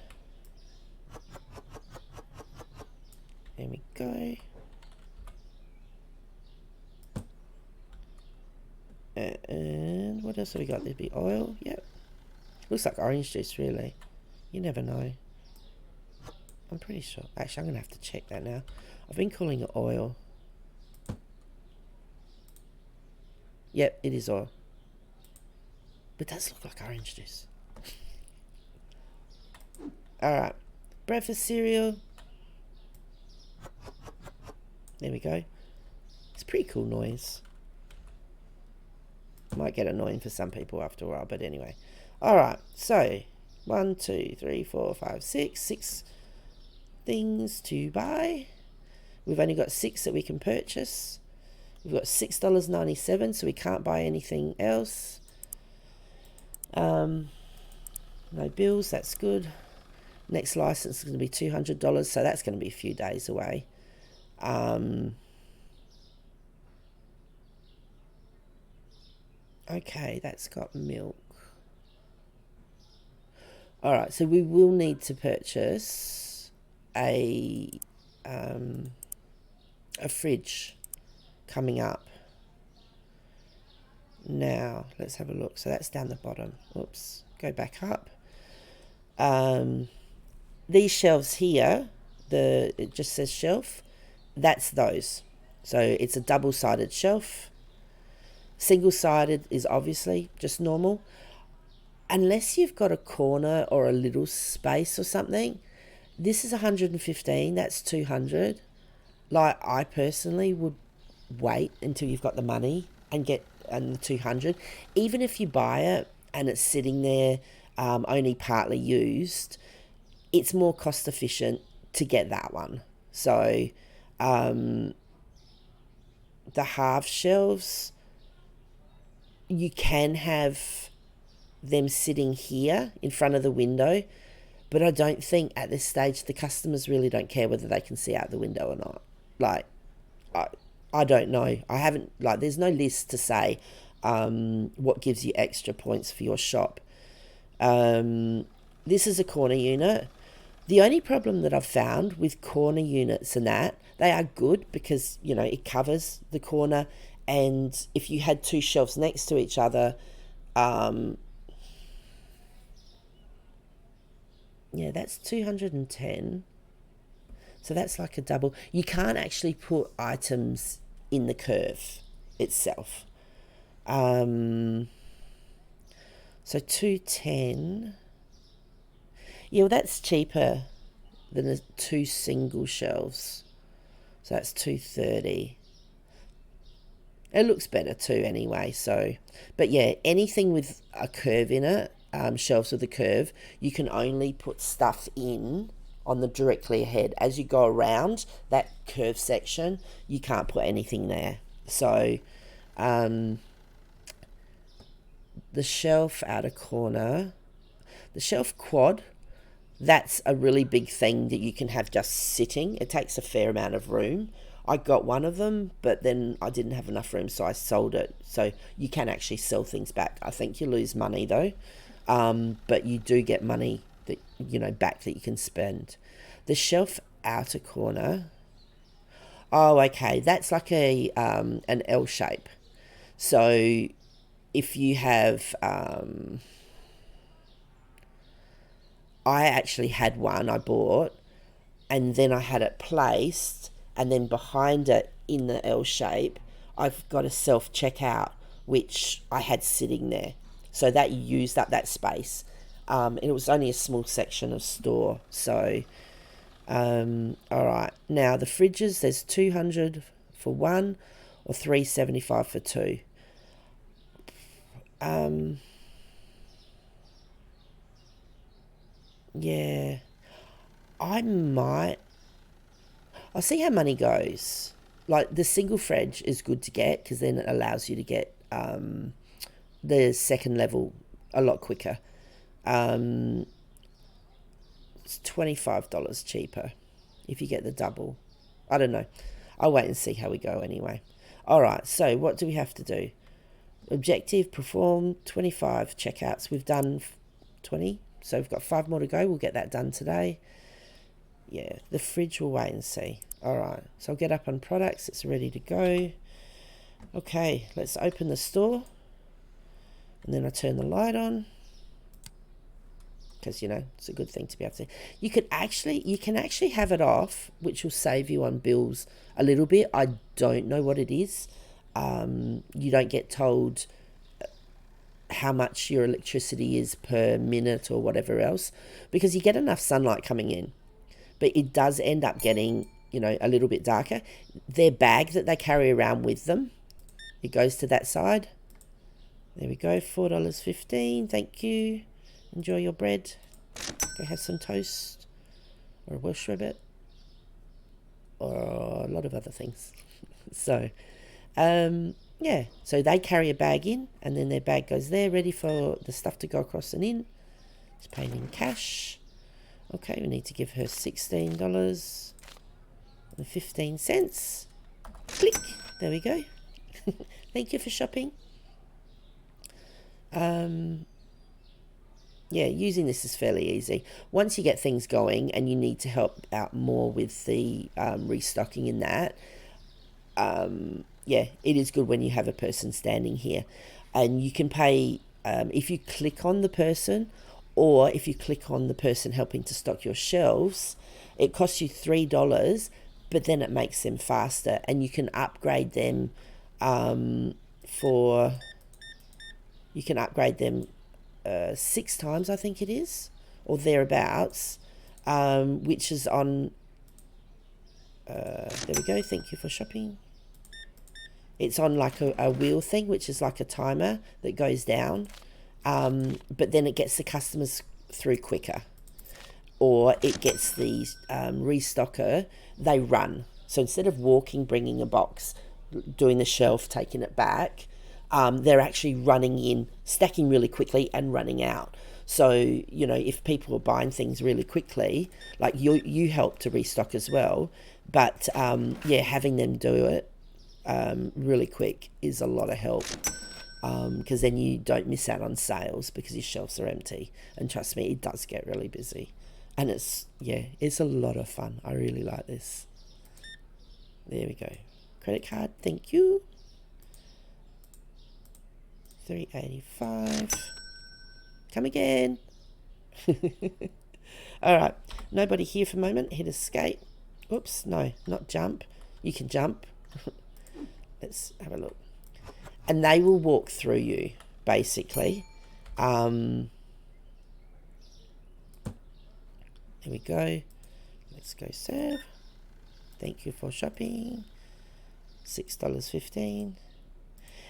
There we go. And what else have we got? There'd be oil. Yep. Looks like orange juice, really. You never know. I'm pretty sure. Actually, I'm going to have to check that now. I've been calling it oil. Yep, it is oil. But it does look like orange juice. Alright. Breakfast cereal. There we go. It's a pretty cool noise. Might get annoying for some people after a while, but anyway. Alright, so 1, 2, 3, 4, 5, 6. 6 things to buy. We've only got 6 that we can purchase. We've got $6.97, so we can't buy anything else. No bills, that's good. Next license is going to be $200, so that's going to be a few days away. Okay, that's got milk. Alright, so we will need to purchase a fridge coming up. Now, let's have a look. So that's down the bottom. Oops, go back up. These shelves here, it just says shelf, that's those. So it's a double-sided shelf. Single-sided is obviously just normal. Unless you've got a corner or a little space or something, this is 115, that's 200. Like, I personally would wait until you've got the money and get the 200. Even if you buy it and it's sitting there only partly used, it's more cost efficient to get that one. So the half shelves, you can have them sitting here in front of the window, but I don't think at this stage the customers really don't care whether they can see out the window or not. Like, I don't know. I haven't, like, there's no list to say what gives you extra points for your shop. This is a corner unit. The only problem that I've found with corner units and that, they are good because, you know, it covers the corner, and if you had 2 shelves next to each other, yeah, that's 210. So that's like a double. You can't actually put items in the curve itself. So 210. Yeah, well, that's cheaper than the 2 single shelves. So that's 230. It looks better too anyway. So, but yeah, anything with a curve in it, shelves with a curve, you can only put stuff in on the directly ahead. As you go around that curve section, you can't put anything there. So the shelf outer corner, the shelf quad, that's a really big thing that you can have just sitting. It takes a fair amount of room. I got one of them, but then I didn't have enough room, so I sold it. So you can actually sell things back. I think you lose money though, but you do get money that, you know, back that you can spend. The shelf outer corner, oh, okay, that's like an L shape. So if you have, I actually had one I bought, and then I had it placed, and then behind it in the L shape, I've got a self-checkout, which I had sitting there. So that used up that space. And it was only a small section of store. So, all right. Now, the fridges, there's 200 for one or 375 for two. Yeah, I'll see how money goes. Like, the single fridge is good to get because then it allows you to get the second level a lot quicker. It's $25 cheaper if you get the double. I don't know. I'll wait and see how we go anyway. All right, so what do we have to do? Objective, perform 25 checkouts. We've done 20, so we've got 5 more to go. We'll get that done today. Yeah, the fridge, we'll wait and see. All right, so I'll get up on products. It's ready to go. Okay, let's open the store. And then I turn the light on. because it's a good thing to be able to. You can actually have it off, which will save you on bills a little bit. I don't know what it is. You don't get told how much your electricity is per minute or whatever else, because you get enough sunlight coming in, but it does end up getting a little bit darker. Their bag that they carry around with them, it goes to that side. There we go, $4.15. Thank you. Enjoy your bread. Go have some toast or a Welsh rabbit or a lot of other things. So, yeah, so they carry a bag in, and then their bag goes there, ready for the stuff to go across and in. It's paying in cash. Okay, we need to give her $16.15. Click. There we go. Thank you for shopping. Yeah, using this is fairly easy. Once you get things going and you need to help out more with the restocking in that, yeah, it is good when you have a person standing here. And you can pay if you click on the person, or if you click on the person helping to stock your shelves. It costs you $3, but then it makes them faster, and you can upgrade them you can upgrade them 6 times, I think it is, or thereabouts, which is on, there we go, thank you for shopping. It's on like a wheel thing, which is like a timer that goes down, but then it gets the customers through quicker, or it gets the restocker, they run. So instead of walking, bringing a box, doing the shelf, taking it back, they're actually running in, stacking really quickly and running out. So, if people are buying things really quickly, like you help to restock as well, but yeah, having them do it really quick is a lot of help, because then you don't miss out on sales because your shelves are empty. And trust me, it does get really busy, and it's a lot of fun. I really like this. There we go. Credit card, thank you. $3.85. Come again. All right, nobody here for a moment. Hit escape. Oops, no, not jump. You can jump. Let's have a look. And they will walk through you, basically. Here we go. Let's go serve. Thank you for shopping. $6.15.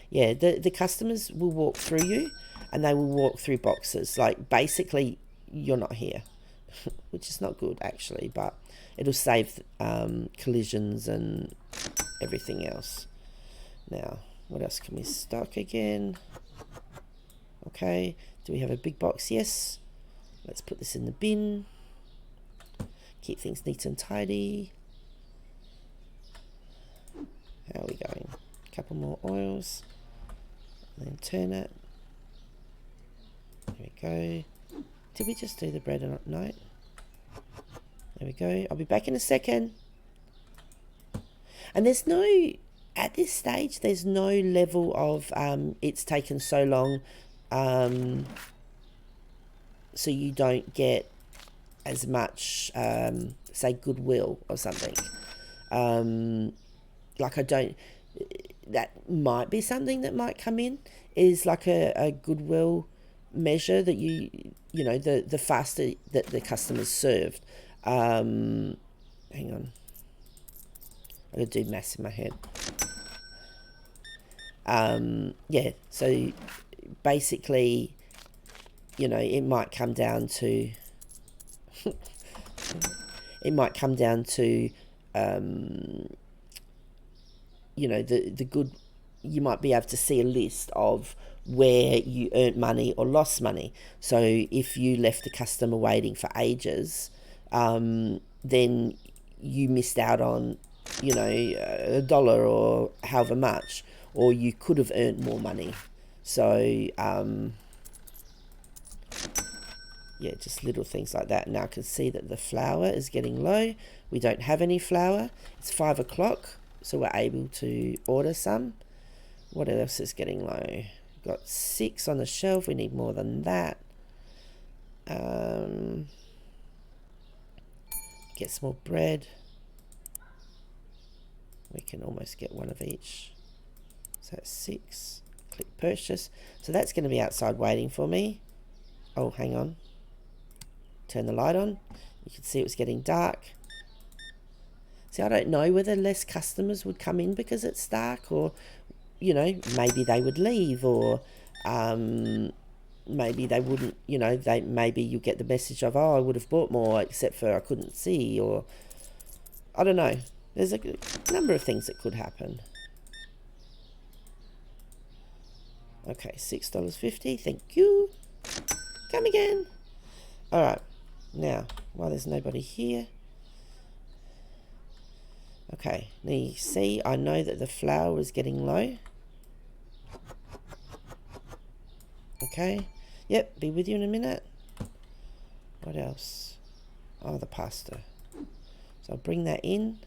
Yeah, the customers will walk through you, and they will walk through boxes. Like, basically, you're not here, which is not good, actually, but it'll save collisions and everything else. Now, what else can we stock again? Okay, do we have a big box? Yes. Let's put this in the bin. Keep things neat and tidy. How are we going? A couple more oils. And then turn it. There we go. Did we just do the bread or not? No. There we go. I'll be back in a second. And there's no, at this stage, there's no level of it's taken so long, so you don't get as much, say, goodwill or something. Like, I don't, that might be something that might come in, is like a goodwill measure that the faster that the customer's served. Hang on. I gotta do maths in my head. Yeah, so basically, it might come down to the good, you might be able to see a list of where you earned money or lost money. So if you left a customer waiting for ages, then you missed out on, $1 or however much, or you could have earned more money. So, yeah, just little things like that. Now I can see that the flour is getting low. We don't have any flour. It's 5 o'clock, so we're able to order some. What else is getting low? We've got 6 on the shelf. We need more than that. Get some more bread. We can almost get one of each. So that's 6. Click purchase. So that's going to be outside waiting for me. Oh, hang on. Turn the light on. You can see it was getting dark. See, I don't know whether less customers would come in because it's dark, or, you know, maybe they would leave, or maybe they wouldn't, you know, maybe you get the message of, oh, I would have bought more except for I couldn't see, or I don't know. There's a number of things that could happen. Okay, $6.50. Thank you. Come again. All right. Now, while there's nobody here. Okay, now you see, I know that the flour is getting low. Okay. Yep, be with you in a minute. What else? Oh, the pasta. So I'll bring that in.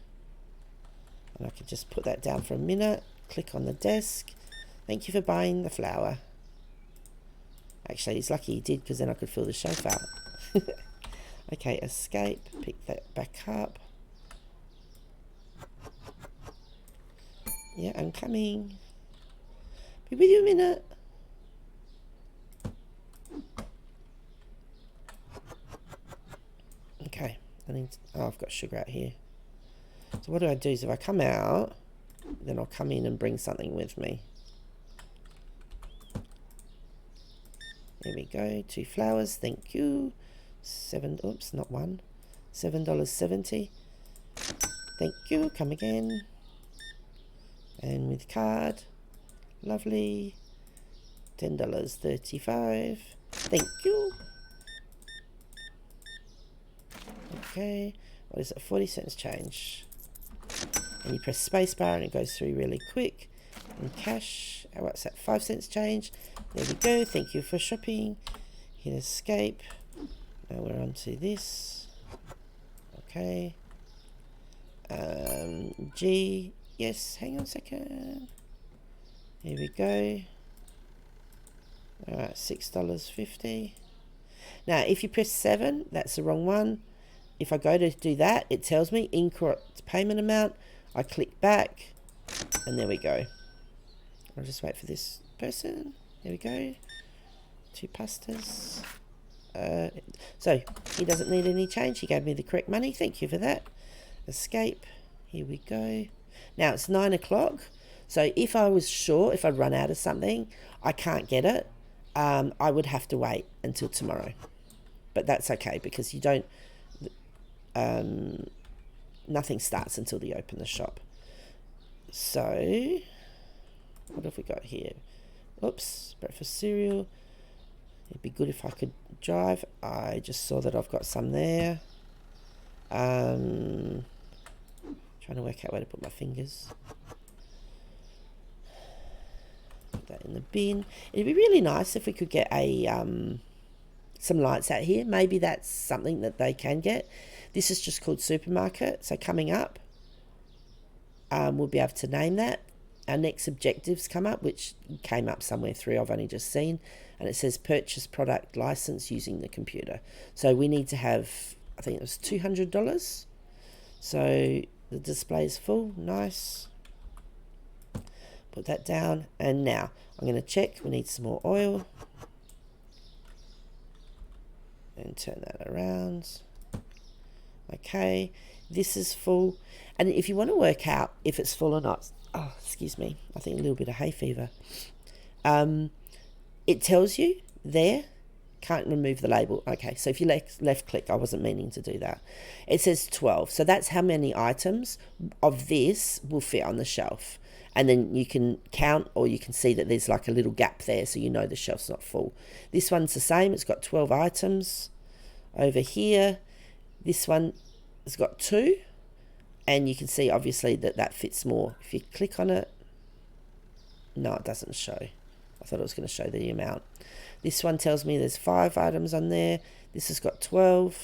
And I can just put that down for a minute. Click on the desk. Thank you for buying the flour. Actually, he's lucky he did, because then I could fill the shelf out. Okay, escape. Pick that back up. Yeah, I'm coming. Be with you in a minute. Okay, I've got sugar out here. So what do? Is if I come out, then I'll come in and bring something with me. There we go. 2 flowers, thank you. $7.70. Thank you. Come again. And with card. Lovely. $10.35. Thank you. Okay. What is it? 40 cents change. And you press spacebar and it goes through really quick. And cash. What's that? 5 cents change. There we go. Thank you for shopping. Hit escape. Now we're on to this. Okay. G. Yes, hang on a second. Here we go. Alright, $6.50. Now, if you press 7, that's the wrong one. If I go to do that, it tells me incorrect payment amount. I click back, and there we go. I'll just wait for this person. There we go. 2 pastas. So, he doesn't need any change. He gave me the correct money. Thank you for that. Escape. Here we go. Now, it's 9 o'clock. So, if I was sure, if I'd run out of something, I can't get it, I would have to wait until tomorrow. But that's okay, because you don't... nothing starts until they open the shop. So, what have we got here? Oops, breakfast cereal. It'd be good if I could drive. I just saw that I've got some there. Trying to work out where to put my fingers. Put that in the bin. It'd be really nice if we could get a some lights out here. Maybe that's something that they can get. This is just called Supermarket. So coming up, we'll be able to name that. Our next objectives come up, which came up somewhere through, I've only just seen. And it says purchase product license using the computer. So we need to have, I think it was $200. So the display is full. Nice. Put that down. And now I'm going to check. We need some more oil. And turn that around. Okay. This is full. And if you want to work out if it's full or not, oh, excuse me, I think a little bit of hay fever. It tells you there, can't remove the label. Okay, so if you left click, I wasn't meaning to do that. It says 12. So that's how many items of this will fit on the shelf. And then you can count, or you can see that there's like a little gap there, so you know the shelf's not full. This one's the same. It's got 12 items. Over here, this one has got 2. And you can see, obviously, that fits more. If you click on it, no, it doesn't show. I thought it was going to show the amount. This one tells me there's 5 items on there. This has got 12.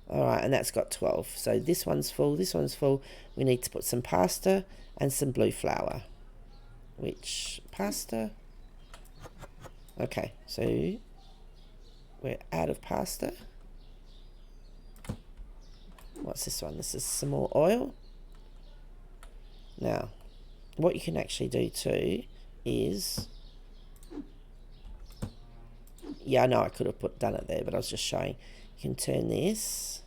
All right, and that's got 12. So this one's full, this one's full. We need to put some pasta and some blue flour. Which pasta? Okay, so we're out of pasta. What's this one? This is some more oil. Now, what you can actually do too is, yeah, I know I could have done it there, but I was just showing. You can turn this,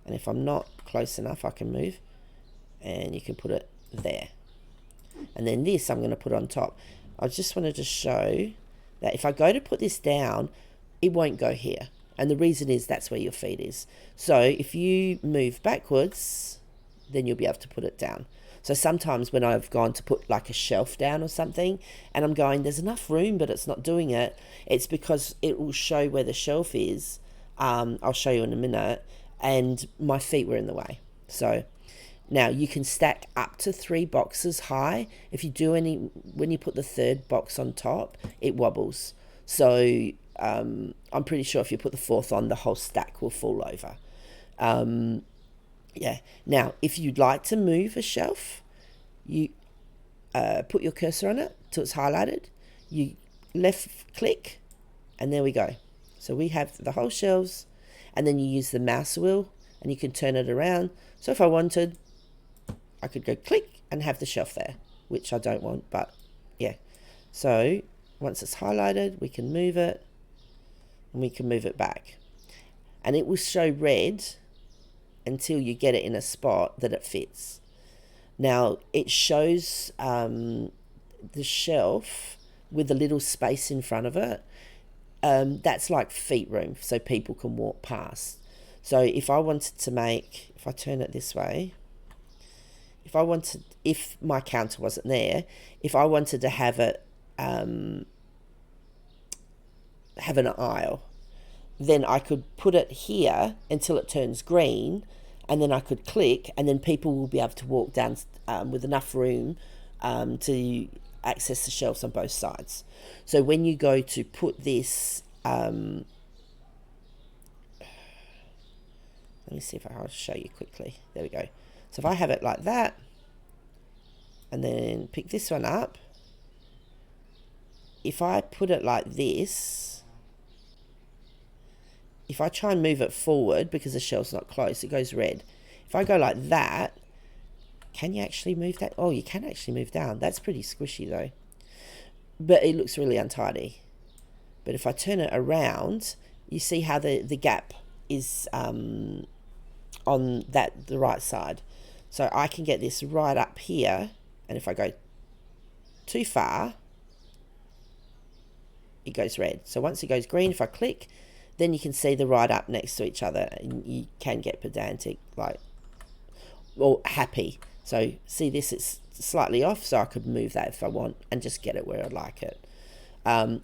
and if I'm not close enough, I can move, and you can put it there. And then this I'm going to put on top. I just wanted to show that if I go to put this down, it won't go here. And the reason is that's where your feet is. So if you move backwards, then you'll be able to put it down. So sometimes when I've gone to put like a shelf down or something, and I'm going, there's enough room, but it's not doing it, it's because it will show where the shelf is. I'll show you in a minute. And my feet were in the way. So now you can stack up to 3 boxes high. If you do when you put the 3rd box on top, it wobbles. So I'm pretty sure if you put the 4th on, the whole stack will fall over. Yeah. Now, if you'd like to move a shelf, you put your cursor on it till it's highlighted. You left click, and there we go. So we have the whole shelves, and then you use the mouse wheel, and you can turn it around. So if I wanted, I could go click and have the shelf there, which I don't want, but yeah. So once it's highlighted, we can move it, and we can move it back. And it will show red until you get it in a spot that it fits. Now, it shows the shelf with a little space in front of it. That's like feet room, so people can walk past. So if I wanted to make, if I turn it this way, if my counter wasn't there, if I wanted to have it, have an aisle, then I could put it here until it turns green, and then I could click, and then people will be able to walk down with enough room to access the shelves on both sides. So when you go to put this, let me see if I'll show you quickly. There we go. So if I have it like that, and then pick this one up, if I put it like this, if I try and move it forward because the shelf's not close, it goes red. If I go like that, can you actually move that? Oh, you can actually move down. That's pretty squishy though. But it looks really untidy. But if I turn it around, you see how the gap is on the right side. So I can get this right up here, and if I go too far, it goes red. So once it goes green, if I click, then you can see the right up next to each other, and you can get pedantic, like, or happy. So see this, it's slightly off, so I could move that if I want and just get it where I like it.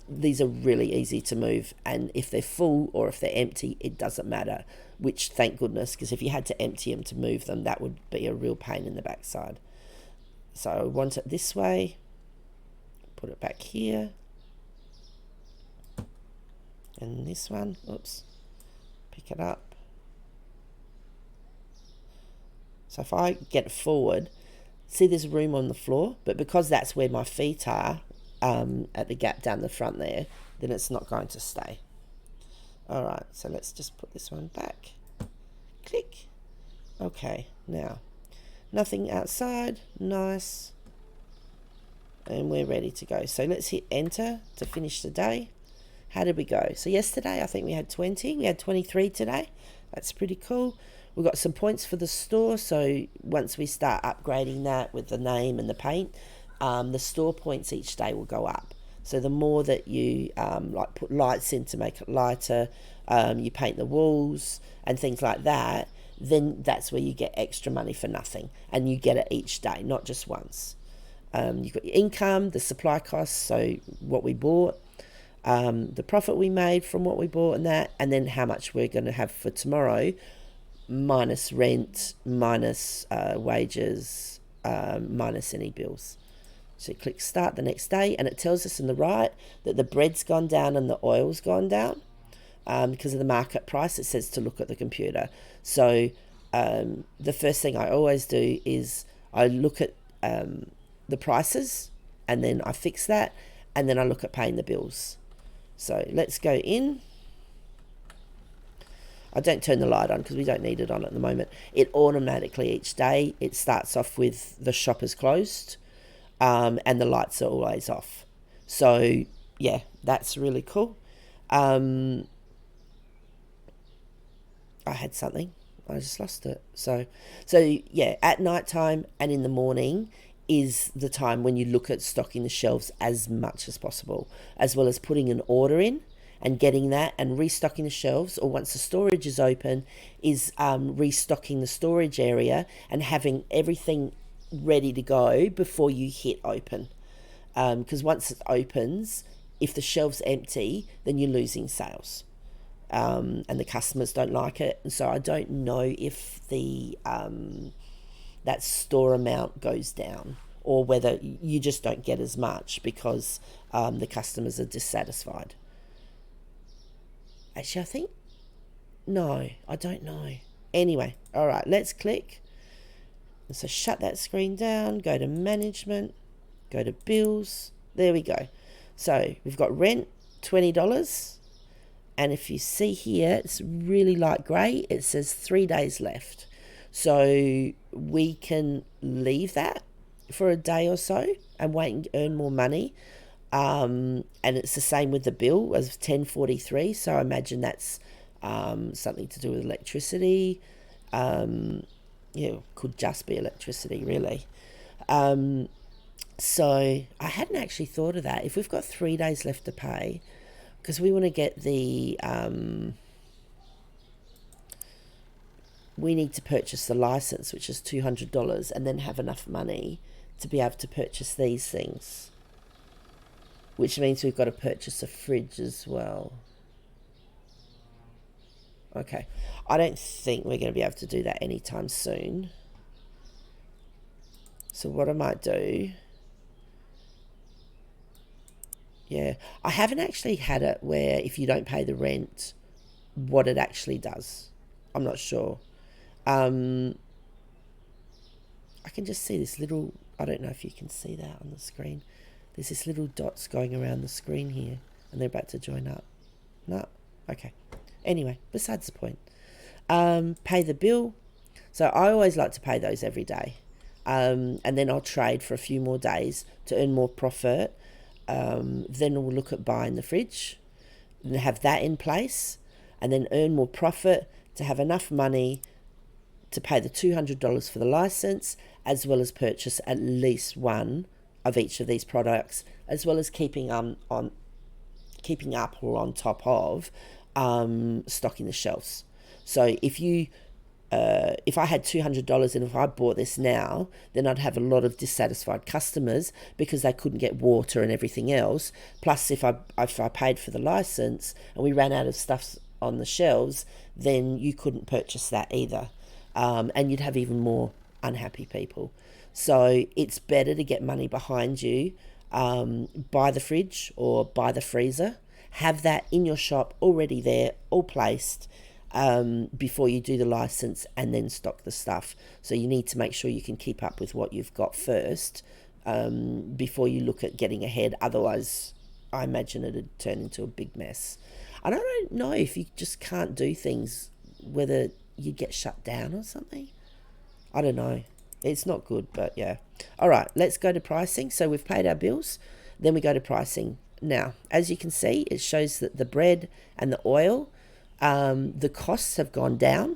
These are really easy to move, and if they're full or if they're empty, it doesn't matter, which thank goodness, because if you had to empty them to move them, that would be a real pain in the backside. So I want it this way, put it back here, and this one, oops, pick it up. So if I get it forward, see there's room on the floor, but because that's where my feet are, at the gap down the front there, then it's not going to stay. Alright, so let's just put this one back. Click. Okay, now, nothing outside, nice. And we're ready to go. So let's hit enter to finish the day. How did we go? So yesterday, I think we had 20. We had 23 today. That's pretty cool. We've got some points for the store. So once we start upgrading that with the name and the paint, the store points each day will go up. So the more that you like put lights in to make it lighter, you paint the walls and things like that, then that's where you get extra money for nothing. And you get it each day, not just once. You've got your income, the supply costs, so what we bought, the profit we made from what we bought and then how much we're going to have for tomorrow, minus rent, minus wages, minus any bills. So click start the next day, and it tells us in the right that the bread's gone down and the oil's gone down because of the market price. It says to look at the computer. So the first thing I always do is I look at the prices, and then I fix that, and then I look at paying the bills. So let's go in. I don't turn the light on because we don't need it on at the moment. It automatically each day, it starts off with the shop is closed, and the lights are always off. So yeah, that's really cool. I had something. I just lost it. So yeah, at night time and in the morning is the time when you look at stocking the shelves as much as possible, as well as putting an order in and getting that and restocking the shelves, or once the storage is open, is restocking the storage area and having everything ready to go before you hit open. Because once it opens, if the shelf's empty, then you're losing sales. And the customers don't like it. And so I don't know if the that store amount goes down, or whether you just don't get as much because the customers are dissatisfied. Actually, I think, no, I don't know. Anyway, all right, let's click. So shut that screen down, go to management, go to bills. There we go. So we've got rent, $20. And if you see here, it's really light grey. It says 3 days left. So we can leave that for a day or so and wait and earn more money. And it's the same with the bill as $10.43. So I imagine that's something to do with electricity. Could just be electricity, really. So I hadn't actually thought of that. If we've got 3 days left to pay, because we want to get the, we need to purchase the license, which is $200, and then have enough money to be able to purchase these things, which means we've got to purchase a fridge as well. Okay, I don't think we're going to be able to do that anytime soon. So what I might do, yeah, I haven't actually had it where if you don't pay the rent, what it actually does. I'm not sure. I can just see this little, I don't know if you can see that on the screen. There's this little dots going around the screen here, and they're about to join up. No? Okay. Anyway, besides the point. Pay the bill. So I always like to pay those every day. And then I'll trade for a few more days to earn more profit. Then we'll look at buying the fridge and have that in place, and then earn more profit to have enough money to pay the $200 for the license, as well as purchase at least one of each of these products, as well as keeping up or on top of stocking the shelves. So if I had $200 and if I bought this now, then I'd have a lot of dissatisfied customers because they couldn't get water and everything else. Plus, if I paid for the license and we ran out of stuff on the shelves, then you couldn't purchase that either. And you'd have even more unhappy people. So it's better to get money behind you, buy the fridge or buy the freezer, have that in your shop already there, all placed, before you do the license and then stock the stuff. So you need to make sure you can keep up with what you've got first, before you look at getting ahead. Otherwise, I imagine it'd turn into a big mess. I don't know if you just can't do things, whether you get shut down or something. I don't know. It's not good, but yeah. All right, let's go to pricing. So we've paid our bills. Then we go to pricing. Now, as you can see, it shows that the bread and the oil, the costs have gone down.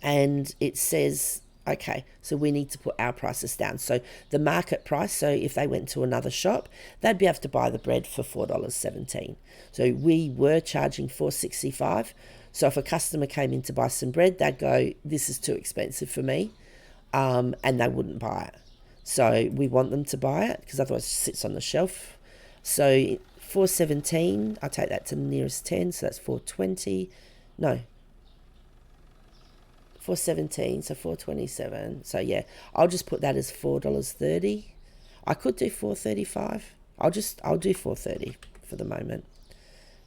And it says, okay, so we need to put our prices down. So the market price, so if they went to another shop, they'd be able to buy the bread for $4.17. So we were charging $4.65. So if a customer came in to buy some bread, they'd go, this is too expensive for me, and they wouldn't buy it. So we want them to buy it because otherwise it sits on the shelf. So $4.17, I'll take that to the nearest 10, so that's $4.20. No, $4.17, so $4.27. So yeah, I'll just put that as $4.30. I could do $4.35. I'll do $4.30 for the moment,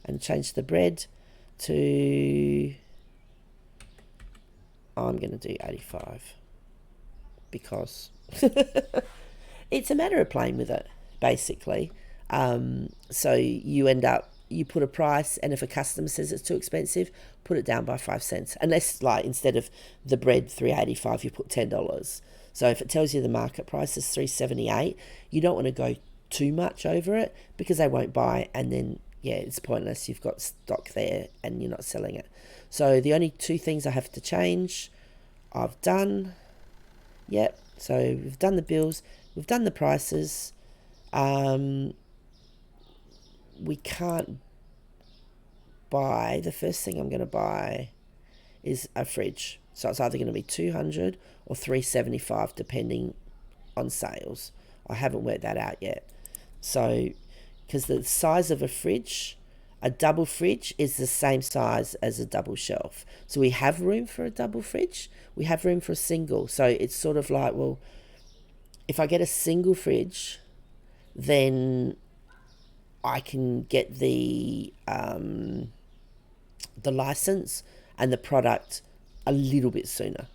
and change the bread to, I'm going to do 85 because it's a matter of playing with it, basically. So you end up you put a price, and if a customer says it's too expensive, put it down by 5 cents. Unless, like, instead of the bread $3.85, you put $10. So if it tells you the market price is $3.78, you don't want to go too much over it, because they won't buy, and then, yeah, it's pointless. You've got stock there and you're not selling it. So the only two things I have to change, I've done. Yep. So we've done the bills, we've done the prices. We can't buy, the first thing I'm going to buy is a fridge. So it's either going to be $200 or $375 depending on sales. I haven't worked that out yet. So, because the size of a fridge, a double fridge is the same size as a double shelf. So we have room for a double fridge, we have room for a single. So it's sort of like, well, if I get a single fridge, then I can get the license and the product a little bit sooner.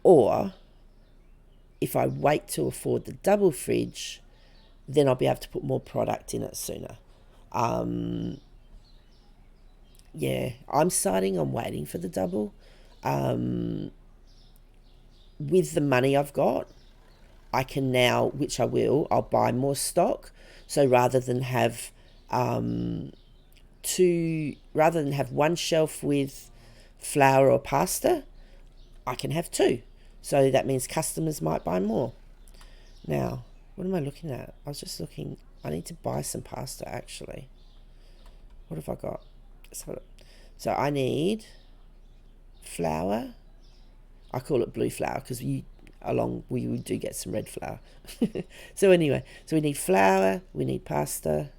Or if I wait to afford the double fridge, then I'll be able to put more product in it sooner. Yeah, I'm starting on waiting for the double. With the money I've got, I can now, which I will, I'll buy more stock. So rather than have one shelf with flour or pasta, I can have two. So that means customers might buy more. Now, what am I looking at? I was just looking. I need to buy some pasta, actually. What have I got? So I need flour. I call it blue flour because we do get some red flour. So anyway, so we need flour, we need pasta,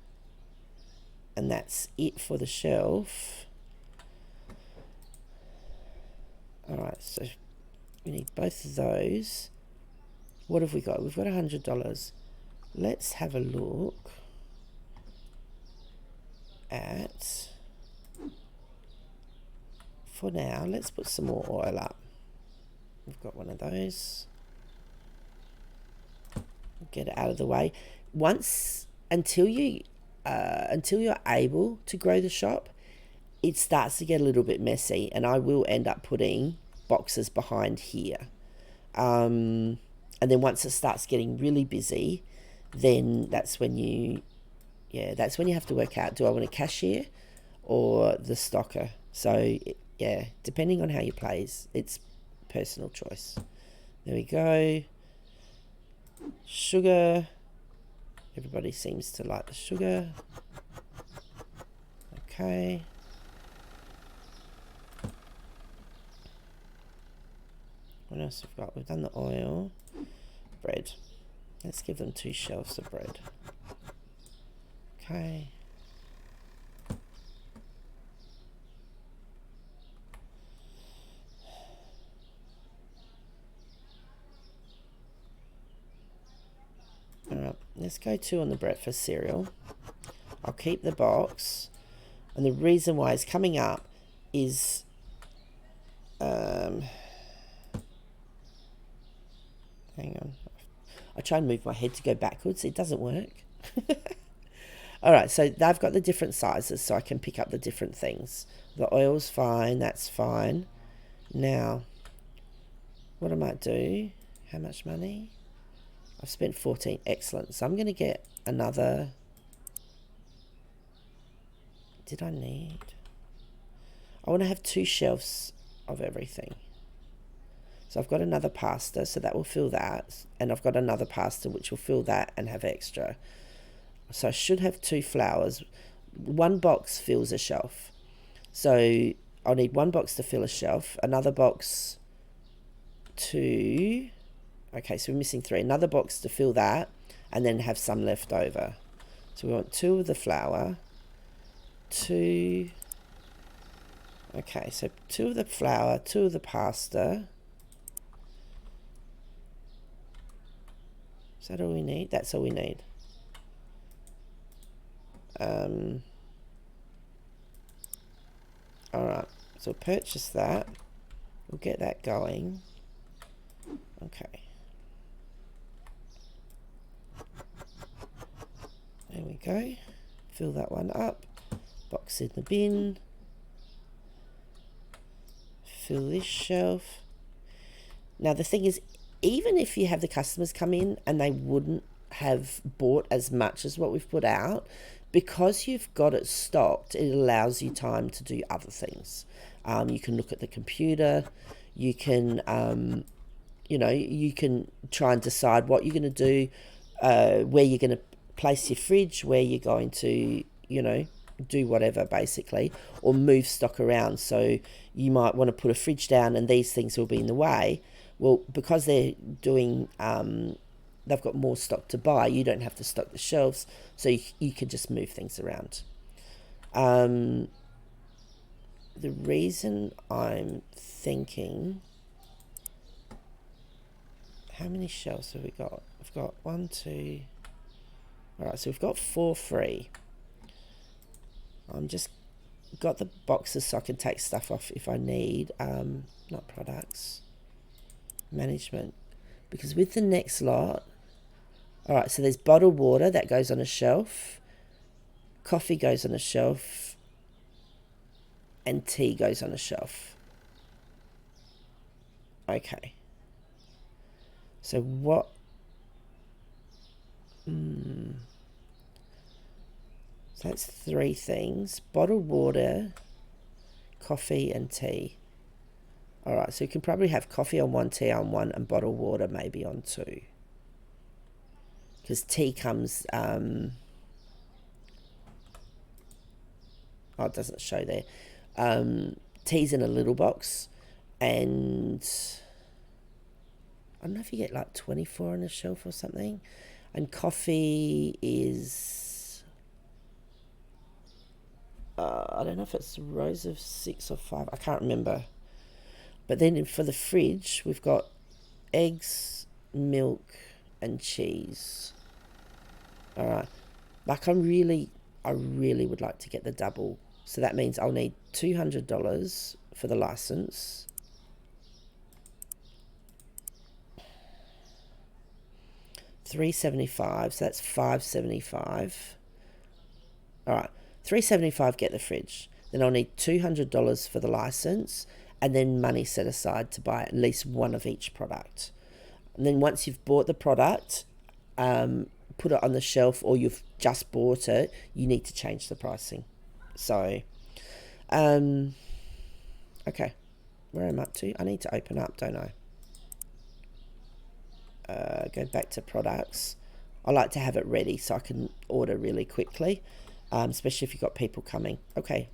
and that's it for the shelf. All right, so we need both of those. What have we got? We've got $100. Let's have a look at, for now, let's put some more oil up. We've got one of those. Get it out of the way. Until you're able to grow the shop, it starts to get a little bit messy, and I will end up putting boxes behind here. And then once it starts getting really busy, then that's when you have to work out, do I want a cashier or the stocker? So yeah, depending on how you plays, it's personal choice. There we go. Sugar. Everybody seems to like the sugar. Okay. What else we've got? We've done the oil. Bread. Let's give them 2 shelves of bread. Okay. Alright, let's go 2 on the breakfast cereal. I'll keep the box. And the reason why it's coming up is hang on. I try and move my head to go backwards. It doesn't work. Alright, so they've got the different sizes, so I can pick up the different things. The oil's fine, that's fine. Now, what I might do, how much money? I've spent 14, excellent. So I'm going to get another, I want to have 2 shelves of everything. So I've got another pasta, so that will fill that. And I've got another pasta, which will fill that and have extra. So I should have 2 flours. 1 box fills a shelf. So I'll need 1 box to fill a shelf. Another box to... Okay, so we're missing 3. Another box to fill that. And then have some left over. So we want 2 of the flour. 2... Okay, so 2 of the flour, 2 of the pasta. Is that all we need? That's all we need. Alright, so we'll purchase that. We'll get that going. Okay. There we go. Fill that one up. box in the bin. Fill this shelf. Now the thing is, even if you have the customers come in and they wouldn't have bought as much as what we've put out, because you've got it stocked, it allows you time to do other things. You can look at the computer, you can you can try and decide what you're going to do, where you're going to place your fridge, where you're going to do whatever basically, or move stock around. So you might want to put a fridge down and these things will be in the way. Well, because they're doing they've got more stock to buy, you don't have to stock the shelves, so you can just move things around. The reason I'm thinking, how many shelves have we got? We've got 1, 2, all right, so we've got 4 free. I'm just got the boxes so I can take stuff off if I need. Not products, management, because with the next lot, all right, so there's bottled water that goes on a shelf, coffee goes on a shelf, and tea goes on a shelf. Okay, so what so that's 3 things: bottled water, coffee, and tea. All right, so you can probably have coffee on 1, tea on 1, and bottled water maybe on 2. Because tea comes, oh, it doesn't show there. Tea's in a little box, and I don't know if you get like 24 on a shelf or something. And coffee is, I don't know if it's rows of 6 or 5. I can't remember. But then for the fridge, we've got eggs, milk, and cheese. All right. Like I really would like to get the double. So that means I'll need $200 for the license. $375, so that's $575. All right, $375 get the fridge. Then I'll need $200 for the license, and then money set aside to buy at least one of each product. And then once you've bought the product, put it on the shelf, or you've just bought it, you need to change the pricing. So, okay, where am I up to? I need to open up, don't I? Go back to products. I like to have it ready so I can order really quickly, especially if you've got people coming. Okay,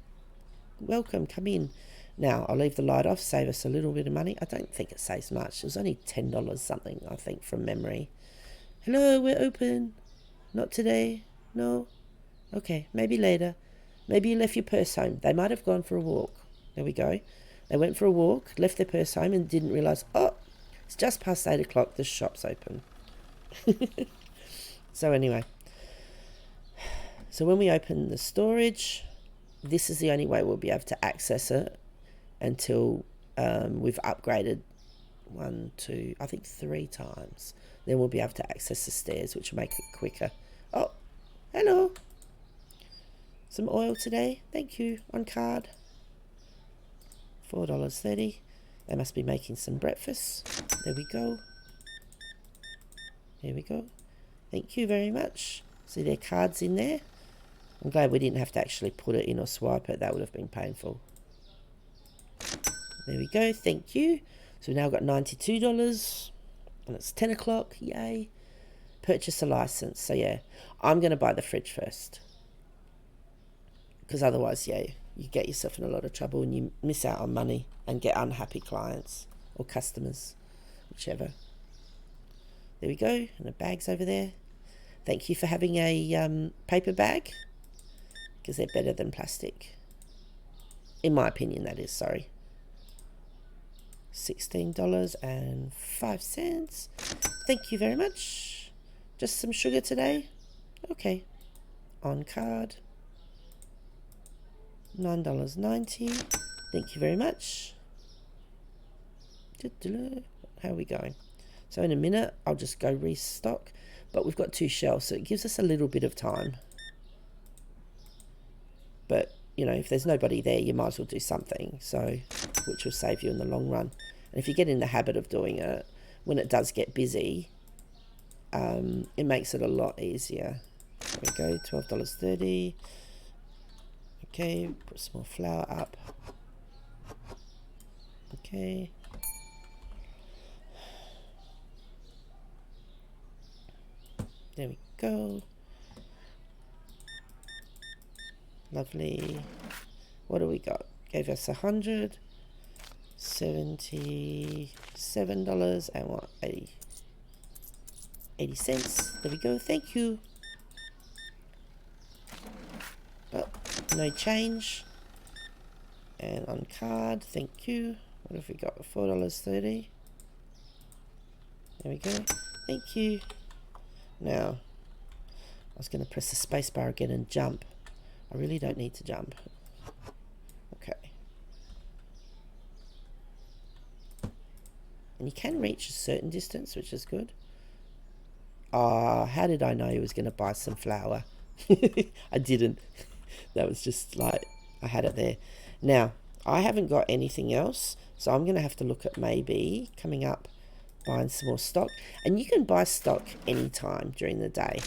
welcome, come in. Now, I'll leave the light off, save us a little bit of money. I don't think it saves much. It was only $10 something, I think, from memory. Hello, we're open. Not today? No? Okay, maybe later. Maybe you left your purse home. They might have gone for a walk. There we go. They went for a walk, left their purse home, and didn't realise, oh, it's just past 8 o'clock, the shop's open. So anyway, so when we open the storage, this is the only way we'll be able to access it until we've upgraded 1, 2, I think 3 times. Then we'll be able to access the stairs, which will make it quicker. Oh, hello. Some oil today. Thank you. On card. $4.30. They must be making some breakfast. There we go. There we go. Thank you very much. See their cards in there. I'm glad we didn't have to actually put it in or swipe it. That would have been painful. There we go. Thank you. So we've now got $92. And it's 10 o'clock. Yay. Purchase a license. So yeah, I'm going to buy the fridge first. Because otherwise, yeah, you get yourself in a lot of trouble and you miss out on money and get unhappy clients or customers, whichever. There we go. And the bag's over there. Thank you for having a paper bag, because they're better than plastic. In my opinion, that is, sorry. $16.05. Thank you very much. Just some sugar today? Okay. On card. $9.90. Thank you very much. How are we going? So in a minute, I'll just go restock. But we've got 2 shelves, so it gives us a little bit of time. But you know, if there's nobody there, you might as well do something, so, which will save you in the long run. And if you get in the habit of doing it, when it does get busy, it makes it a lot easier. There we go, $12.30. Okay, put some more flour up. Okay. There we go. Lovely. What do we got? Gave us $177 and what? 80 cents. There we go. Thank you. Oh, no change. And on card, thank you. What have we got? $4.30. There we go. Thank you. Now, I was going to press the space bar again and jump. I really don't need to jump. Okay. And you can reach a certain distance, which is good. Ah, how did I know he was going to buy some flour? I didn't. That was just like, I had it there. Now, I haven't got anything else, so I'm going to have to look at maybe coming up, buying some more stock. And you can buy stock anytime during the day.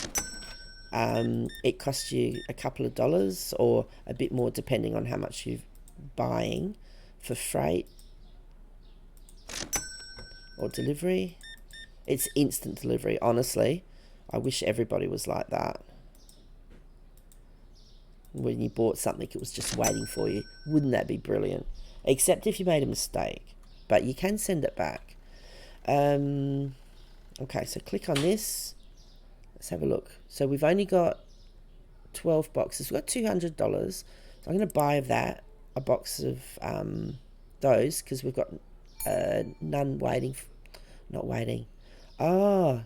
It costs you a couple of dollars or a bit more depending on how much you're buying for freight or delivery. It's instant delivery, honestly. I wish everybody was like that. When you bought something, it was just waiting for you. Wouldn't that be brilliant? Except if you made a mistake. But you can send it back. Okay, so click on this. Let's have a look. So we've only got 12 boxes. We've got $200. So I'm going to buy that, a box of those, because we've got none waiting. Not waiting. Oh.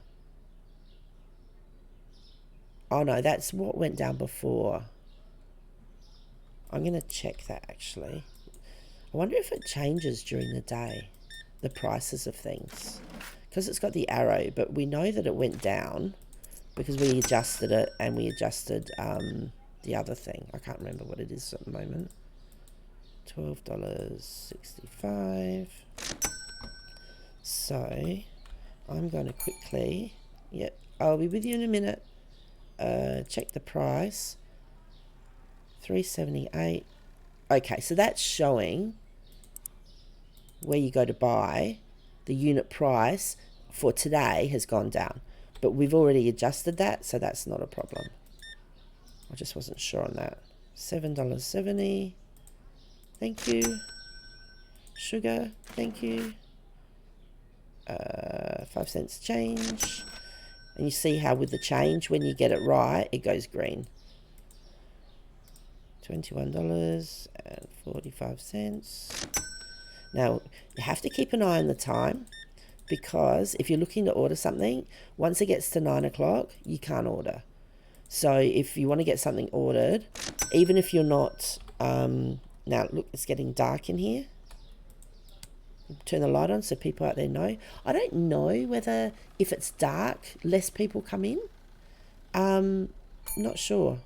Oh no, that's what went down before. I'm going to check that actually. I wonder if it changes during the day, the prices of things. Because it's got the arrow, but we know that it went down because we adjusted it and we adjusted the other thing. I can't remember what it is at the moment. $12.65. So I'm going to quickly, yep, I'll be with you in a minute. Check the price. $3.78. Okay, so that's showing where you go to buy. The unit price for today has gone down, but we've already adjusted that, so that's not a problem. I just wasn't sure on that. $7.70. Thank you. Sugar, thank you. 5 cents change. And you see how with the change, when you get it right, it goes green. $21.45. Now, you have to keep an eye on the time, because if you're looking to order something, once it gets to 9 o'clock, you can't order. So if you want to get something ordered, even if you're not... now, look, it's getting dark in here. Turn the light on so people out there know. I don't know whether if it's dark, less people come in. Not sure.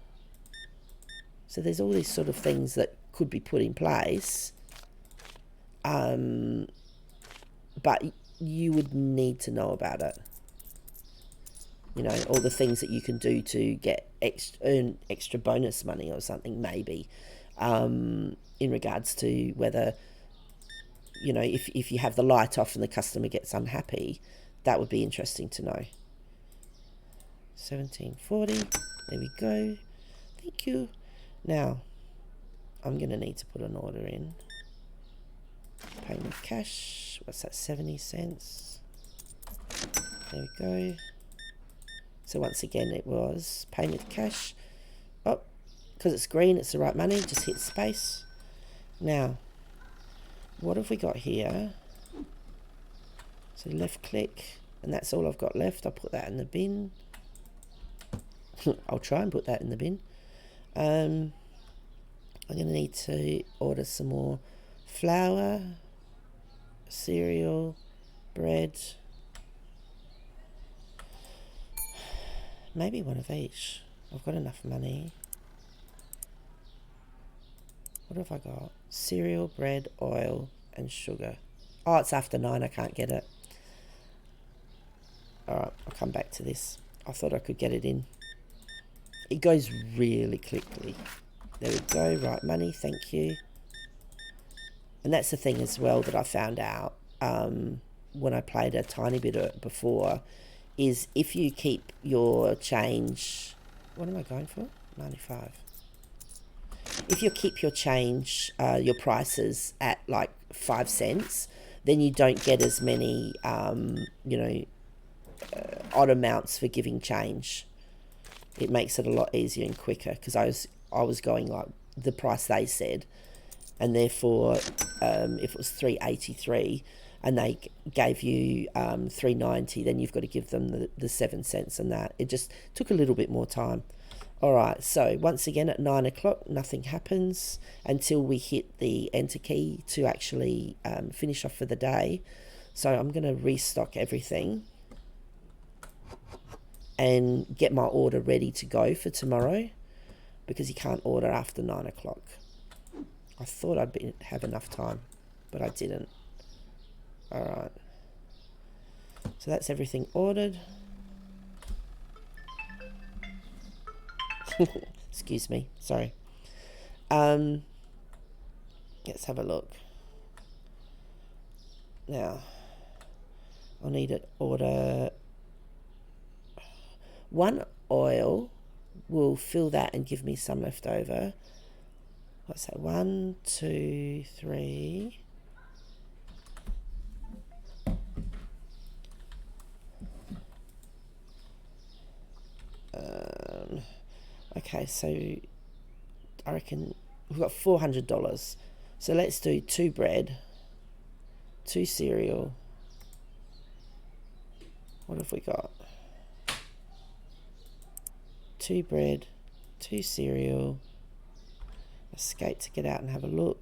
So there's all these sort of things that could be put in place. But you would need to know about it. You know, all the things that you can do to get earn extra bonus money or something, maybe. In regards to whether, you know, if you have the light off and the customer gets unhappy, that would be interesting to know. $17.40. There we go. Thank you. Now, I'm going to need to put an order in. Pay with cash. What's that? 70 cents. There we go. So once again, it was pay with cash. Oh, because it's green, it's the right money. Just hit space. Now, what have we got here? So left click, and that's all I've got left. I'll put that in the bin. I'll try and put that in the bin. I'm going to need to order some more flour, cereal, bread. Maybe one of each. I've got enough money. What have I got? Cereal, bread, oil, and sugar. Oh, it's after 9. I can't get it. Alright, I'll come back to this. I thought I could get it in. It goes really quickly. There we go. Right, money. Thank you. And that's the thing as well that I found out when I played a tiny bit before, is if you keep your change... What am I going for? 95. If you keep your change, your prices at like 5 cents, then you don't get as many, you know, odd amounts for giving change. It makes it a lot easier and quicker, because I was going like the price they said, and therefore if it was 3.83 and they gave you 3.90, then you've got to give them the 7 cents, and that it just took a little bit more time. All right, so once again at 9 o'clock, nothing happens until we hit the enter key to actually finish off for the day. So I'm going to restock everything and get my order ready to go for tomorrow, because you can't order after 9 o'clock. I thought I'd have enough time, but I didn't. All right. So that's everything ordered. Excuse me. Sorry. Let's have a look. Now, I'll need to order... One oil will fill that and give me some left over. What's that? 1, 2, 3. Okay, so I reckon we've got $400. So let's do 2 bread, 2 cereal. What have we got? 2 bread, 2 cereal. Escape to get out and have a look.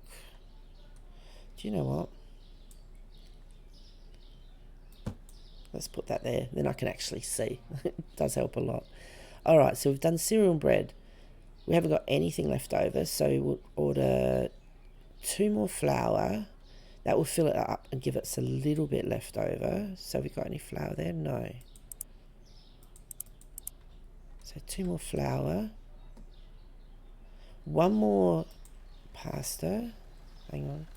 Do you know what? Let's put that there. Then I can actually see. It does help a lot. All right, so we've done cereal and bread. We haven't got anything left over, so we'll order 2 more flour. That will fill it up and give us a little bit left over. So have we got any flour there? No. So 2 more flour. 1 more pasta. Hang on.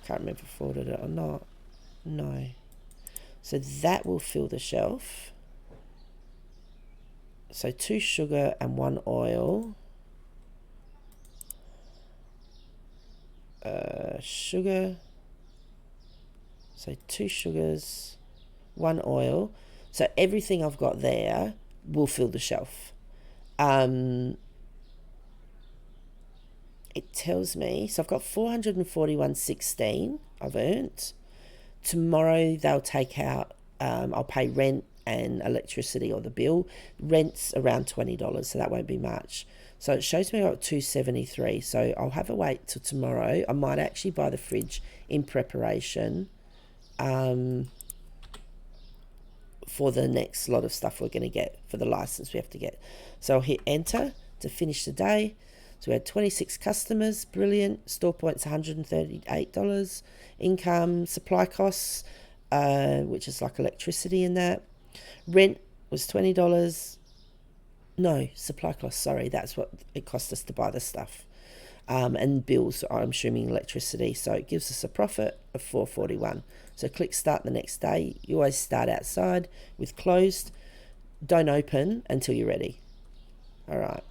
Can't remember if I ordered it or not. No. So that will fill the shelf. So 2 sugar and 1 oil. Sugar. So 2 sugars, 1 oil. So everything I've got there will fill the shelf. It tells me, so I've got 441.16 I've earned. Tomorrow they'll take out, I'll pay rent and electricity or the bill. Rent's around $20, so that won't be much. So it shows me I've got 273. So I'll have a wait till tomorrow. I might actually buy the fridge in preparation for the next lot of stuff we're going to get for the license we have to get. So I'll hit enter to finish the day. So we had 26 customers, brilliant. Store points $138. Income, supply costs, which is like electricity and that. Rent was $20. No, supply costs, sorry, that's what it cost us to buy the stuff. And bills, I'm assuming electricity. So it gives us a profit of $441. So click start the next day. You always start outside with closed. Don't open until you're ready. All right.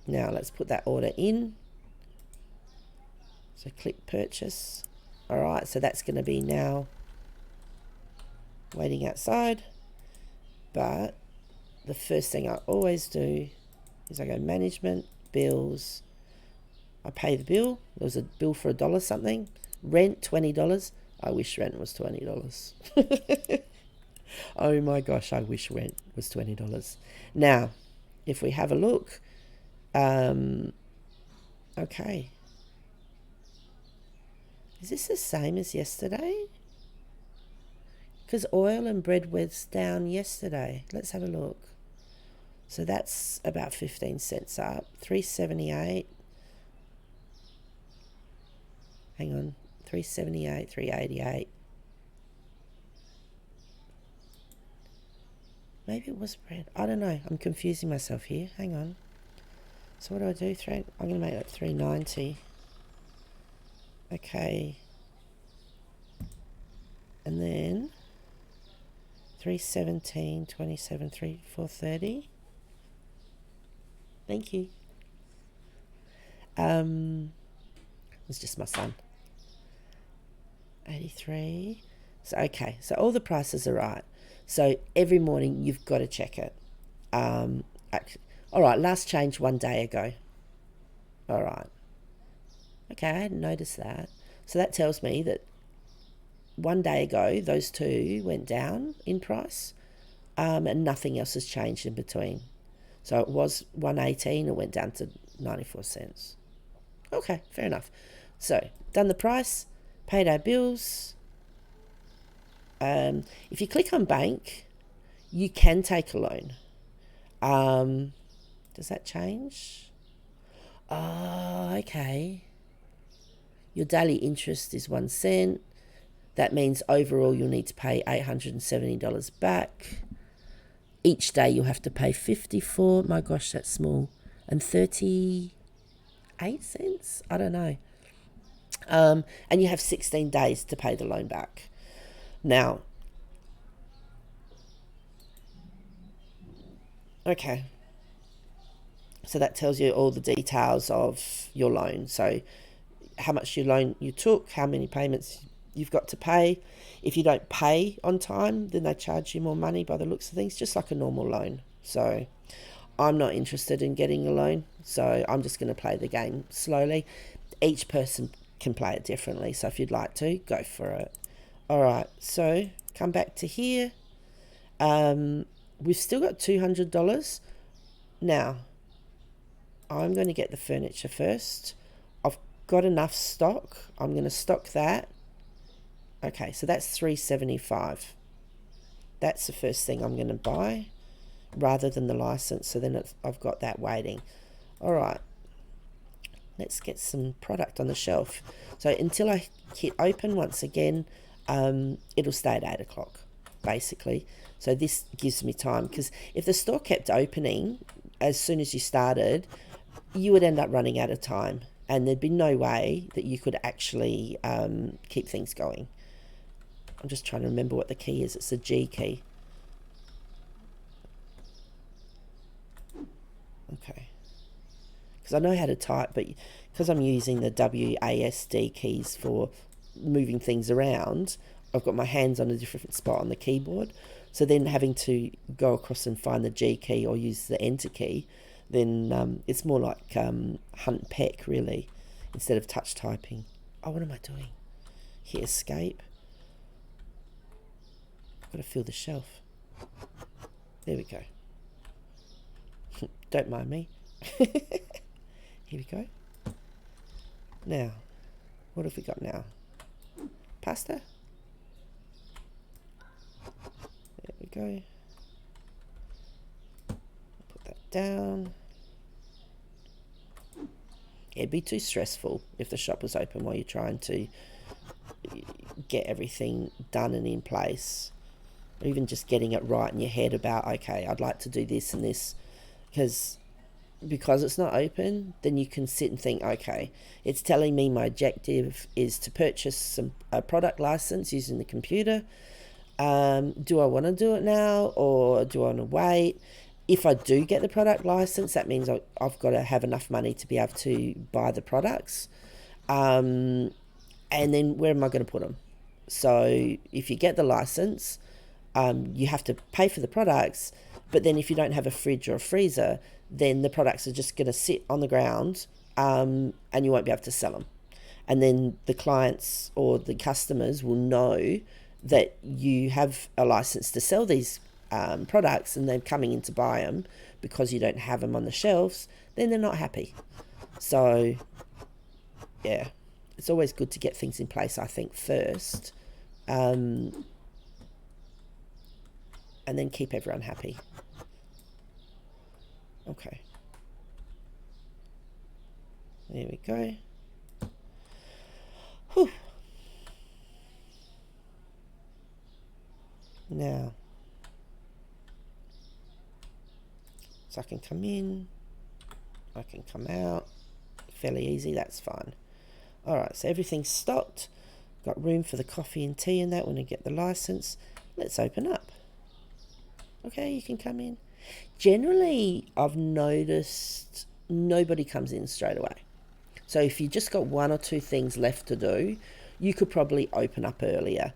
Now let's put that order in. So click purchase. All right, so that's going to be now waiting outside. But the first thing I always do is I go management, bills. I pay the bill. There was a bill for $1 something. Rent, $20. I wish rent was $20. Oh my gosh, I wish rent was $20. Now, if we have a look, okay. Is this the same as yesterday? Because oil and bread was down yesterday. Let's have a look. So that's about 15 cents up. $3.78. Hang on. 378, 388. Maybe it was Brad. I don't know. I'm confusing myself here. Hang on. So what do I do? I'm going to make that 390. Okay. And then 317, 27, 430. Thank you. It's just my son. 83. So okay, so all the prices are right. So every morning you've got to check it. All right, last change 1 day ago. All right. Okay, I hadn't noticed that. So that tells me that 1 day ago those two went down in price, and nothing else has changed in between. So it was 118, it went down to 94 cents. Okay, fair enough. So done the price, paid our bills. If you click on bank, you can take a loan. Does that change? Oh, okay. Your daily interest is 1 cent. That means overall you'll need to pay $870 back. Each day you'll have to pay 54. My gosh, that's small. And 38 cents? I don't know. And you have 16 days to pay the loan back. Now, okay. So that tells you all the details of your loan. So how much your loan you took, how many payments you've got to pay. If you don't pay on time, then they charge you more money by the looks of things, just like a normal loan. So I'm not interested in getting a loan, so I'm just going to play the game slowly. Each person can play it differently, so if you'd like to, go for it. All right, so come back to here. We've still got $200. Now, I'm going to get the furniture first. I've got enough stock. I'm going to stock that. Okay, so that's $375. That's the first thing I'm going to buy rather than the license. So then I've got that waiting. All right, let's get some product on the shelf. So until I hit open once again, it'll stay at 8 o'clock, basically. So this gives me time, because if the store kept opening as soon as you started, you would end up running out of time, and there'd be no way that you could actually keep things going. I'm just trying to remember what the key is. It's the G key. Okay. Because I know how to type, but because I'm using the WASD keys for moving things around, I've got my hands on a different spot on the keyboard. So then having to go across and find the G key or use the Enter key, then it's more like hunt peck, really, instead of touch typing. Oh, what am I doing? Hit escape. I've got to fill the shelf. There we go. Don't mind me. Here we go. Now, what have we got now? Pasta. There we go. Put that down. It'd be too stressful if the shop was open while you're trying to get everything done and in place. Or even just getting it right in your head about, okay, I'd like to do this and this. Because it's not open, then you can sit and think, okay, it's telling me my objective is to purchase a product license using the computer. Do I want to do it now, or do I want to wait? If I do get the product license, that means I've got to have enough money to be able to buy the products. And then where am I going to put them? So if you get the license, you have to pay for the products, but then if you don't have a fridge or a freezer, then the products are just going to sit on the ground, and you won't be able to sell them. And then the clients or the customers will know that you have a license to sell these products, and they're coming in to buy them because you don't have them on the shelves. Then they're not happy. So yeah, it's always good to get things in place, I think, first, and then keep everyone happy. Okay, there we go. Now, so I can come in, I can come out, fairly easy, that's fine. Alright, so everything's stocked, got room for the coffee and tea and that when I get the license. Let's open up. Okay, you can come in. Generally, I've noticed nobody comes in straight away. So if you just got one or two things left to do, you could probably open up earlier.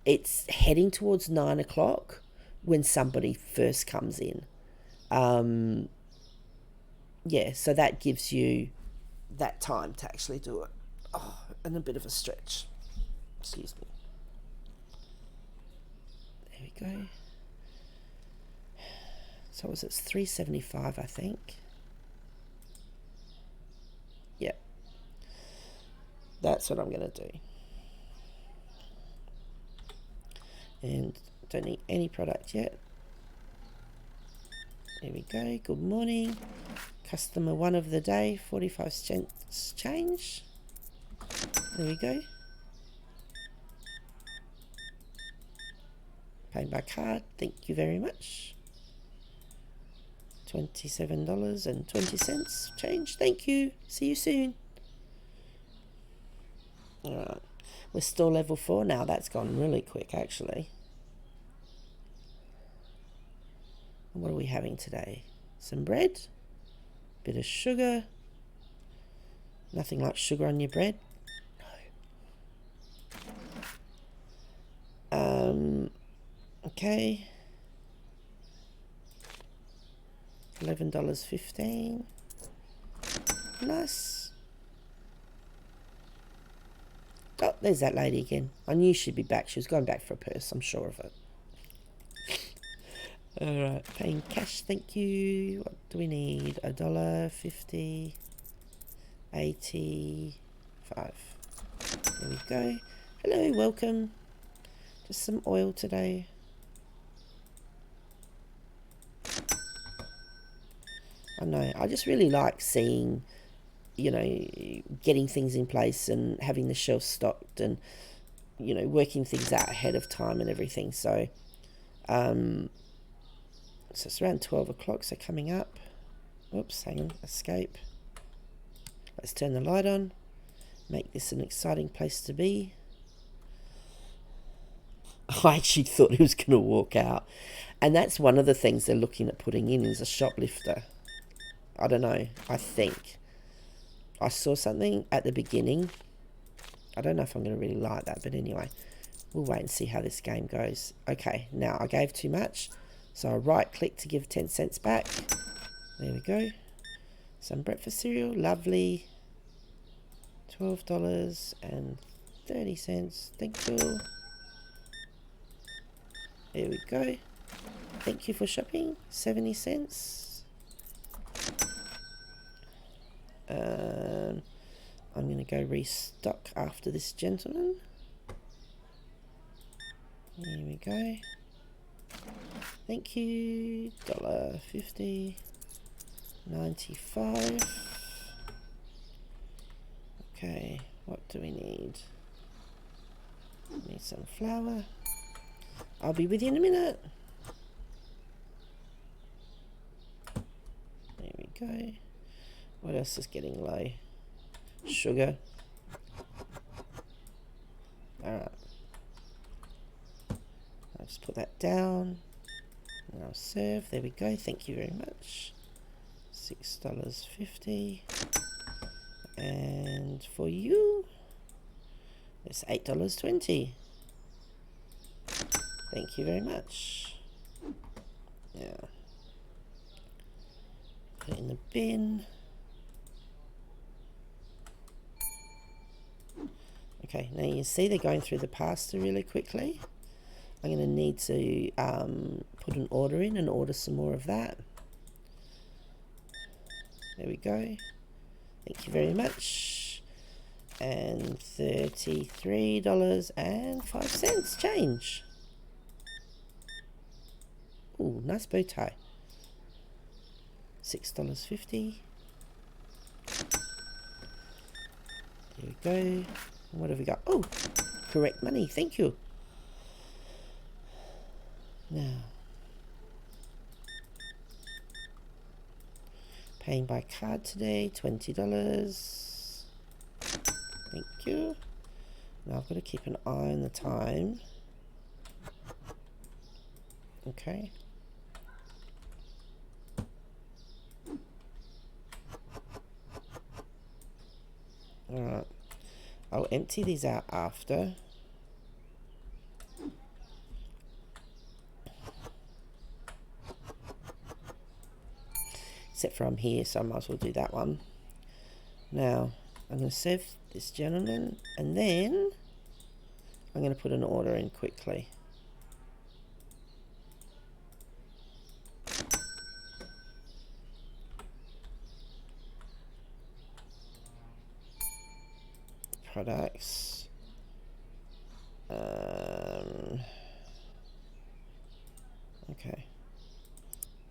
It's heading towards 9 o'clock when somebody first comes in. Yeah, so that gives you that time to actually do it. Oh, and a bit of a stretch. Excuse me. There we go. So it's $3.75, I think. Yep. That's what I'm going to do. And don't need any product yet. There we go. Good morning. Customer 1 of the day, 45 cents change. There we go. Paying by card. Thank you very much. $27.20 change. Thank you. See you soon. Alright. We're still level 4 now. That's gone really quick, actually. What are we having today? Some bread. Bit of sugar. Nothing like sugar on your bread. No. Okay. $11.15. Nice. Oh, there's that lady again. I knew she'd be back. She was going back for a purse, I'm sure of it. Alright, paying cash, thank you. What do we need? $1.50. 85. There we go. Hello, welcome. Just some oil today. I know, I just really like seeing, you know, getting things in place and having the shelf stocked and, you know, working things out ahead of time and everything. So, so it's around 12 o'clock, so coming up. Oops, hang on, escape. Let's turn the light on. Make this an exciting place to be. I actually thought he was going to walk out. And that's one of the things they're looking at putting in is a shoplifter. I don't know, I think. I saw something at the beginning. I don't know if I'm going to really like that, but anyway. We'll wait and see how this game goes. Okay, now I gave too much. So I right click to give 10 cents back. There we go. Some breakfast cereal, lovely. $12.30. Thank you. There we go. Thank you for shopping. 70 cents. I'm going to go restock after this gentleman. Here we go. Thank you. $1.50. 95. Okay, what do we need? Need some flour. I'll be with you in a minute. There we go. What else is getting low? Sugar. Alright. I'll just put that down. And I'll serve. There we go. Thank you very much. $6.50. And for you, it's $8.20. Thank you very much. Yeah. Put it in the bin. Okay, now you see they're going through the pasta really quickly. I'm going to need to put an order in and order some more of that. There we go. Thank you very much. And $33.05 change. Ooh, nice bow tie. $6.50. There we go. What have we got? Oh, correct money. Thank you. Now, paying by card today, $20. Thank you. Now I've got to keep an eye on the time. Okay. Alright. I'll empty these out after. Except for I'm here, so I might as well do that one. Now, I'm going to serve this gentleman, and then I'm going to put an order in quickly. Products. Okay.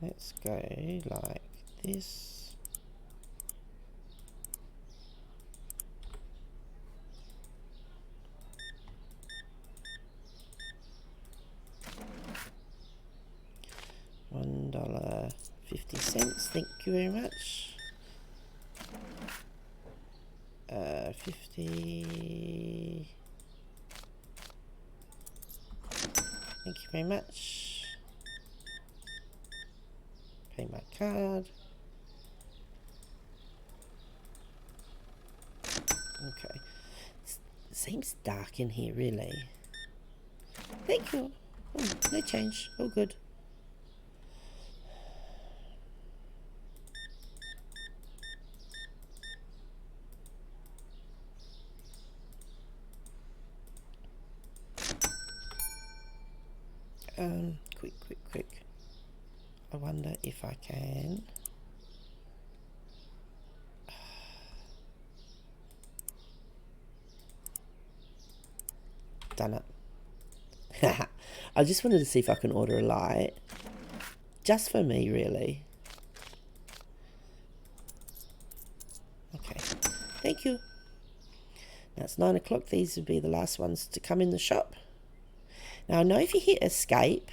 Let's go like this. $1.50. Thank you very much. 50. Thank you very much. Pay my card. Okay. It seems dark in here, really. Thank you. Oh, no change. All good. Quick. I wonder if I can. Done it. I just wanted to see if I can order a light. Just for me, really. Okay. Thank you. Now it's 9 o'clock. These would be the last ones to come in the shop. Now I know if you hit escape,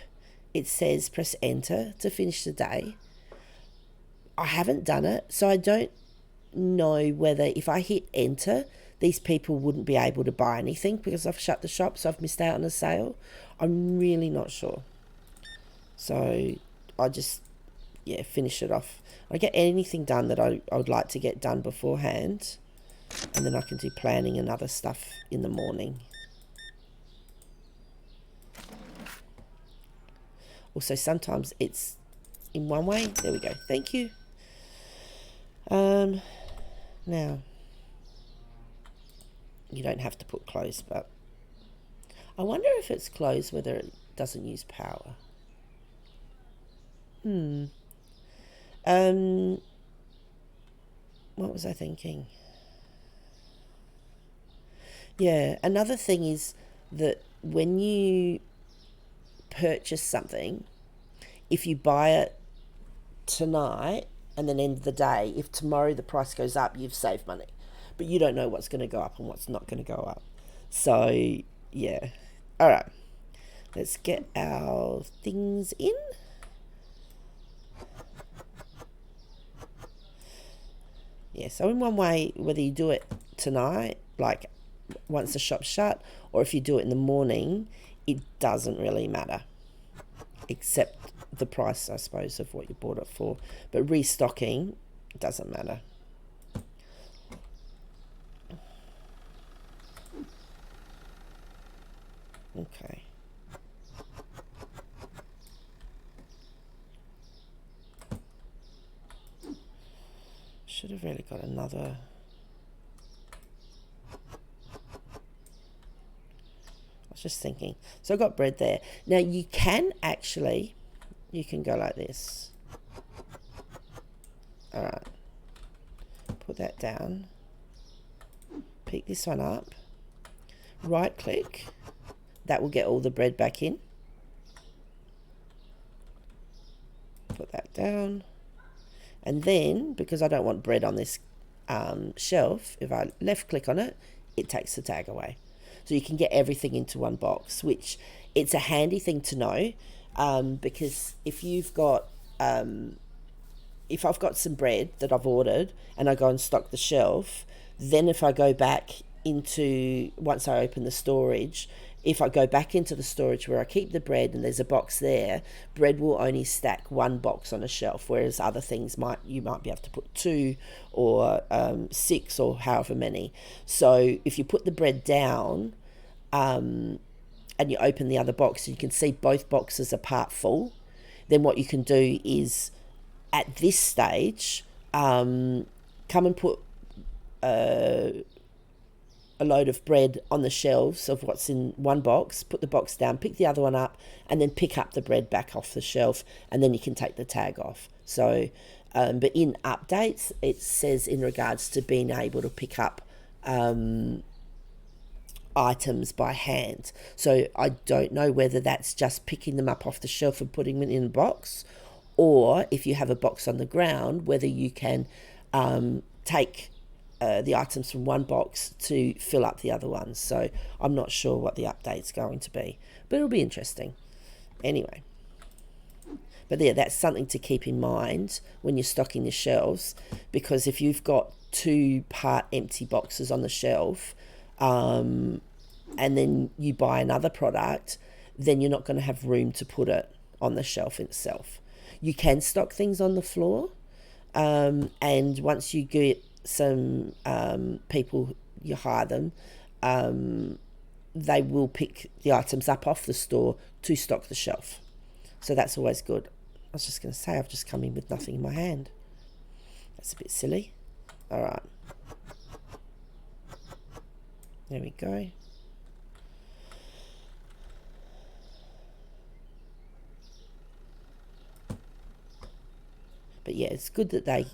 it says press enter to finish the day. I haven't done it, so I don't know whether if I hit enter, these people wouldn't be able to buy anything because I've shut the shop, so I've missed out on a sale. I'm really not sure. So I just, finish it off. I get anything done that I would like to get done beforehand, and then I can do planning and other stuff in the morning. Also, sometimes it's in one way. There we go. Thank you. Now, you don't have to put close, but I wonder if it's closed whether it doesn't use power. What was I thinking? Yeah, another thing is that when you purchase something, if you buy it tonight and then end of the day, if tomorrow the price goes up, you've saved money, but you don't know what's going to go up and what's not going to go up. So yeah, all right, let's get our things in. Yeah, so in one way, whether you do it tonight, like once the shop's shut, or if you do it in the morning, it doesn't really matter, except the price, I suppose, of what you bought it for. But restocking doesn't matter. Okay. Should have really got another. Just thinking. So I've got bread there. Now you can actually, you can go like this. All right. Put that down. Pick this one up. Right click. That will get all the bread back in. Put that down. And then, because I don't want bread on this shelf, if I left click on it, it takes the tag away. So you can get everything into one box, which it's a handy thing to know. because if I've got some bread that I've ordered and I go and stock the shelf, then if I go back once I open the storage, if I go back into the storage where I keep the bread and there's a box there, bread will only stack one box on a shelf, whereas other things you might be able to put 2 or 6 or however many. So if you put the bread down and you open the other box, you can see both boxes are part full. Then what you can do is, at this stage, come and put a load of bread on the shelves of what's in one box, put the box down, pick the other one up, and then pick up the bread back off the shelf, and then you can take the tag off. So, but in updates, it says in regards to being able to pick up items by hand. So I don't know whether that's just picking them up off the shelf and putting them in a box, or if you have a box on the ground, whether you can take the items from one box to fill up the other ones. So I'm not sure what the update's going to be, but it'll be interesting. Anyway, but yeah, that's something to keep in mind when you're stocking the shelves, because if you've got 2 part empty boxes on the shelf, and then you buy another product, then you're not going to have room to put it on the shelf itself. You can stock things on the floor, and once you get some people, you hire them, they will pick the items up off the store to stock the shelf. So that's always good. I was just going to say, I've just come in with nothing in my hand. That's a bit silly. All right. There we go. But yeah, it's good that they,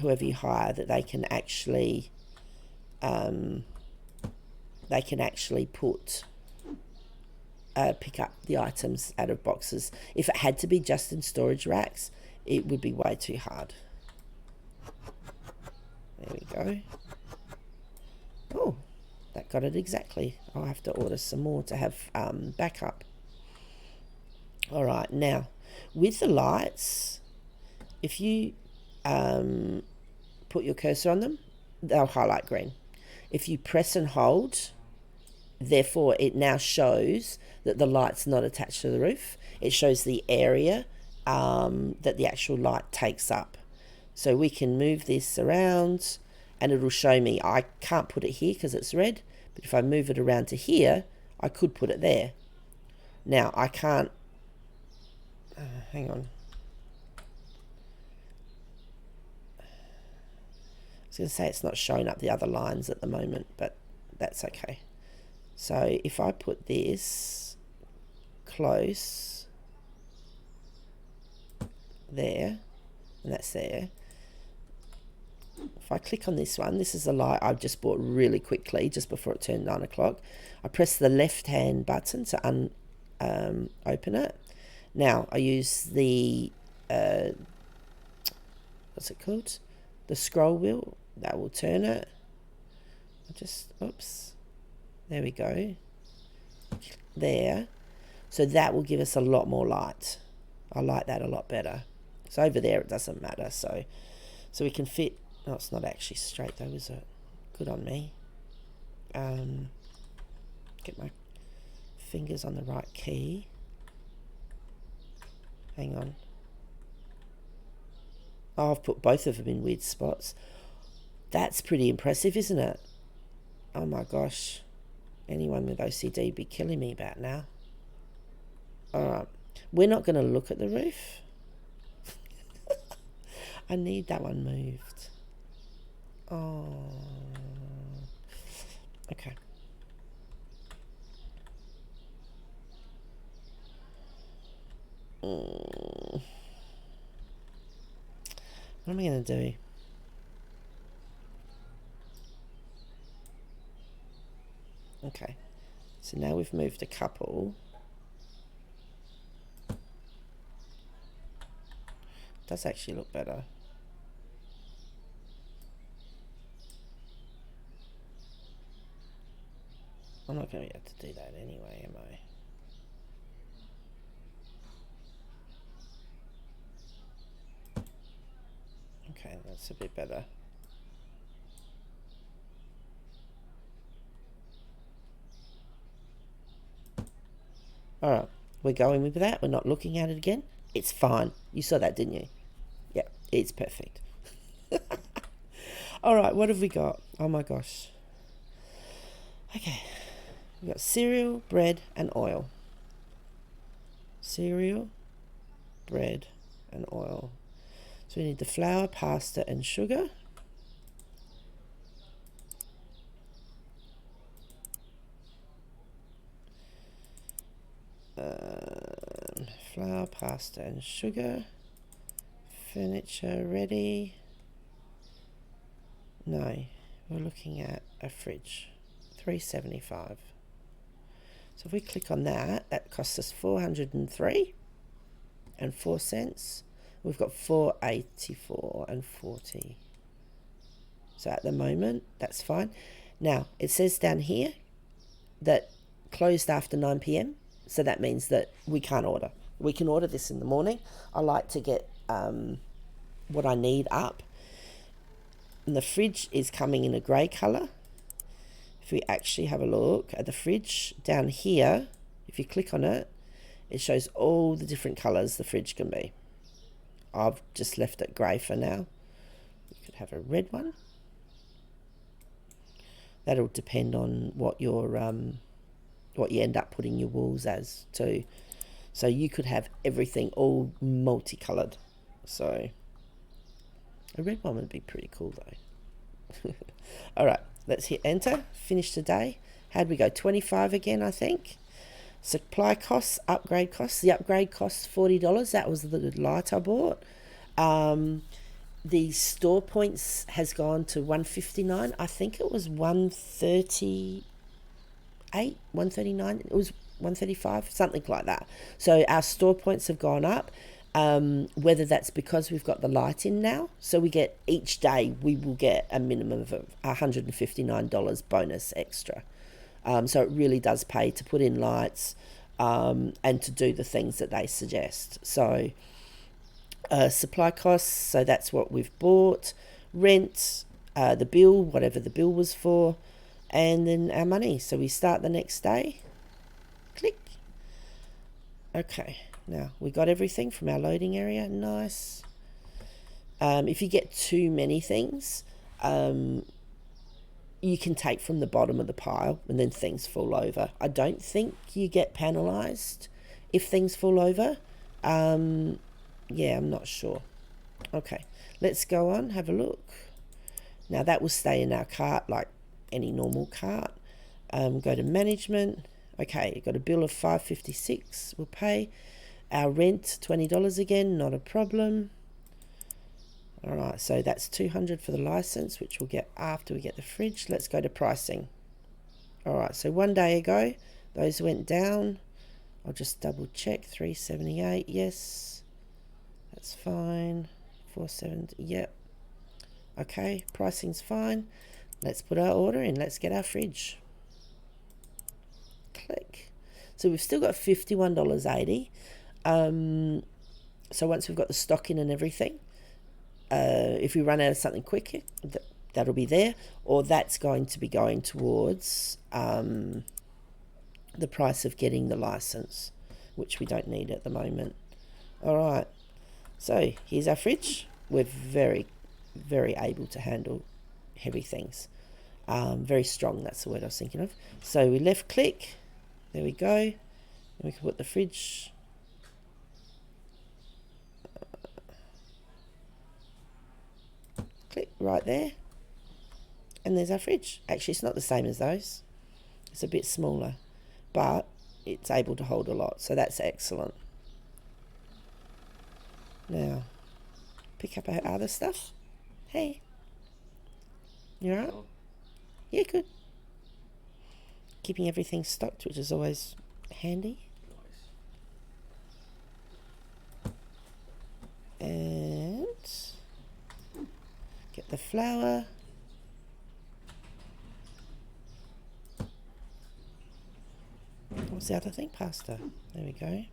whoever you hire, that they can actually put pick up the items out of boxes. If it had to be just in storage racks, it would be way too hard. There we go. Oh, that got it exactly. I'll have to order some more to have backup. All right, now with the lights, if you put your cursor on them, they'll highlight green. If you press and hold, therefore it now shows that the light's not attached to the roof. It shows the area that the actual light takes up. So we can move this around and it'll show me. I can't put it here because it's red, but if I move it around to here, I could put it there. Now I can't, hang on. I was going to say it's not showing up the other lines at the moment, but that's okay. So if I put this close there, and that's there. If I click on this one, this is a light I've just bought really quickly, just before it turned 9 o'clock. I press the left-hand button to open it. Now I use the, what's it called? The scroll wheel. That will turn it. Oops. There we go. There. So that will give us a lot more light. I like that a lot better. So over there it doesn't matter. So we can fit. Oh, it's not actually straight though, is it? Good on me. Get my fingers on the right key. Hang on. Oh, I've put both of them in weird spots. That's pretty impressive, isn't it? Oh my gosh. Anyone with OCD would be killing me about now. Alright. We're not going to look at the roof. I need that one moved. Oh. Okay. What am I going to do? Okay, so now we've moved a couple. Does actually look better. I'm not going to be able to do that anyway, am I? That's a bit better. All right, we're going with that. We're not looking at it again. It's fine. You saw that, didn't you? Yeah, it's perfect. All right, what have we got? Oh my gosh. Okay, we got cereal, bread, and oil. Cereal, bread, and oil. So we need the flour, pasta, and sugar. Flour, pasta, and sugar. Furniture ready. No, we're looking at a fridge. $375. So if we click on that, that costs us $403.04. We've got $484.40. So at the moment, that's fine. Now, it says down here that closed after 9 p.m. So that means that we can't order. We can order this in the morning. I like to get what I need up. And the fridge is coming in a grey colour. If we actually have a look at the fridge down here, if you click on it, it shows all the different colours the fridge can be. I've just left it grey for now. You could have a red one. That'll depend on what your what you end up putting your walls as too. So you could have everything all multicoloured. So a red one would be pretty cool though. All right, let's hit enter. Finish the day. How'd we go? 25 again, I think. Supply costs, upgrade costs. The upgrade costs $40. That was the light I bought. The store points has gone to 159. I think it was 138, 139. It was 135, something like that. So our store points have gone up. Whether that's because we've got the light in now, so we get each day we will get a minimum of $159 bonus extra. So it really does pay to put in lights and to do the things that they suggest. So supply costs, so that's what we've bought. Rent, the bill, whatever the bill was for, and then our money. So we start the next day. Click. Okay. Now, we got everything from our loading area. Nice. If you get too many things, you can take from the bottom of the pile and then things fall over. I don't think you get penalised if things fall over. Yeah, I'm not sure. Okay, let's go on, have a look. Now, that will stay in our cart like any normal cart. Go to management. Okay, got a bill of $5.56. We'll pay. Our rent, $20 again, not a problem. All right, so that's $200 for the license, which we'll get after we get the fridge. Let's go to pricing. All right, so 1 day ago, those went down. I'll just double check. $378, yes. That's fine. $470, yep. Okay, pricing's fine. Let's put our order in. Let's get our fridge. Click. So we've still got $51.80. So once we've got the stock in and everything, if we run out of something quick, that'll be there, or that's going to be going towards the price of getting the license, which we don't need at the moment. All right, so here's our fridge. We're very, very able to handle heavy things. Very strong, that's the word I was thinking of. So we left click, there we go, and we can put the fridge click right there, and there's our fridge. Actually, it's not the same as those. It's a bit smaller, but it's able to hold a lot, so that's excellent. Now, pick up our other stuff. Hey, you alright? Yeah, good. Keeping everything stocked, which is always handy. And get the flour. What's the other thing? Pasta. There we go.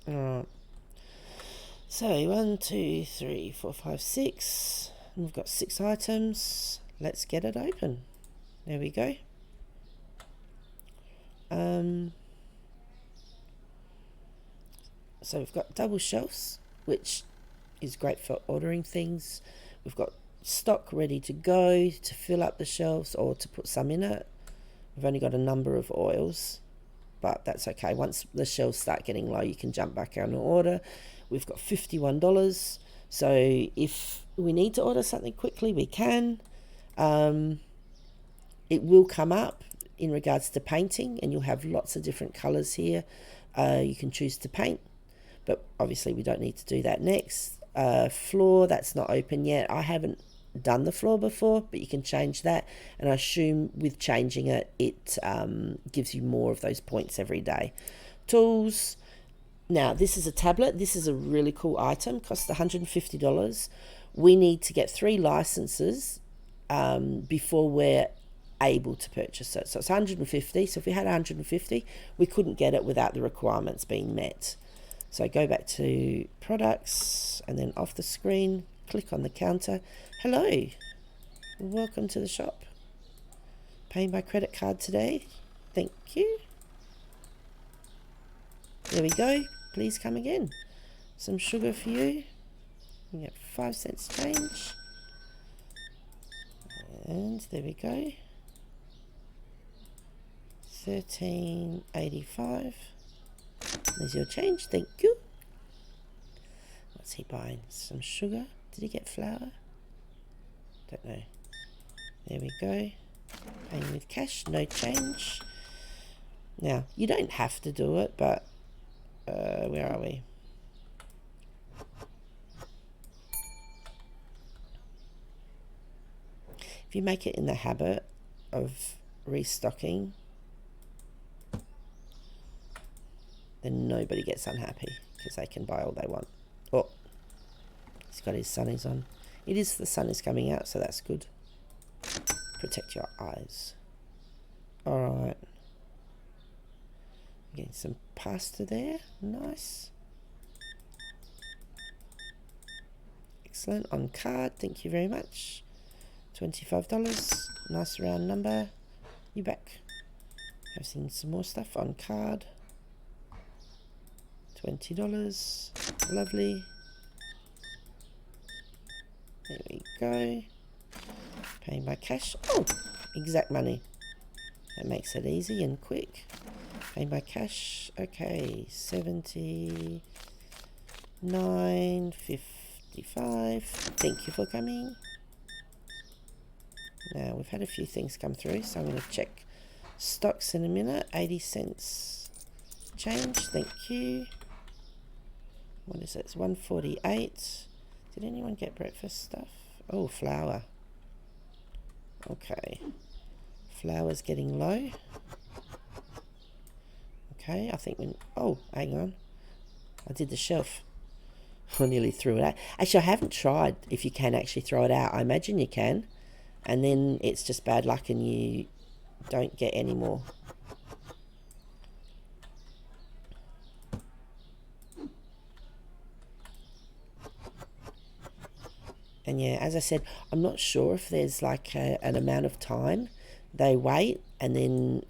Alright. So 1, 2, 3, 4, 5, 6. And we've got 6 items. Let's get it open. There we go. So we've got double shelves, which is great for ordering things. We've got stock ready to go to fill up the shelves or to put some in it. We've only got a number of oils, but that's okay. Once the shelves start getting low, you can jump back on an order. We've got $51. So if we need to order something quickly, we can. It will come up in regards to painting, and you'll have lots of different colors here. You can choose to paint, but obviously we don't need to do that next. Floor, that's not open yet. I haven't done the floor before, but you can change that, and I assume with changing it, it gives you more of those points every day. Tools. Now, this is a tablet. This is a really cool item. Costs $150. We need to get 3 licenses before we're able to purchase it. So it's 150. So if we had 150, we couldn't get it without the requirements being met. So go back to products and then off the screen, click on the counter. Hello, welcome to the shop. Paying by credit card today. Thank you. There we go. Please come again. Some sugar for you. We get 5 cents change. And there we go. $13.85. There's your change. Thank you. What's he buying? Some sugar. Did he get flour? Don't know. There we go. Paying with cash. No change. Now, you don't have to do it, but where are we? If you make it in the habit of restocking, then nobody gets unhappy because they can buy all they want. Oh, he's got his sunnies on. It is, the sun is coming out, so that's good. Protect your eyes. Alright. Getting some pasta there. Nice. Excellent. On card, thank you very much. $25. Nice round number. You back. I've seen some more stuff on card. $20. Lovely. There we go. Paying by cash. Oh, exact money. That makes it easy and quick. Paying by cash. Okay, $79.55. Thank you for coming. Now, we've had a few things come through, so I'm going to check stocks in a minute. 80 cents change. Thank you. What is it? It's 148. Did anyone get breakfast stuff? Oh, flour. Okay. Flour's getting low. Okay, I think when... Oh, hang on. I did the shelf. I nearly threw it out. Actually, I haven't tried if you can actually throw it out. I imagine you can. And then it's just bad luck and you don't get any more. And yeah, as I said, I'm not sure if there's like an amount of time they wait, and then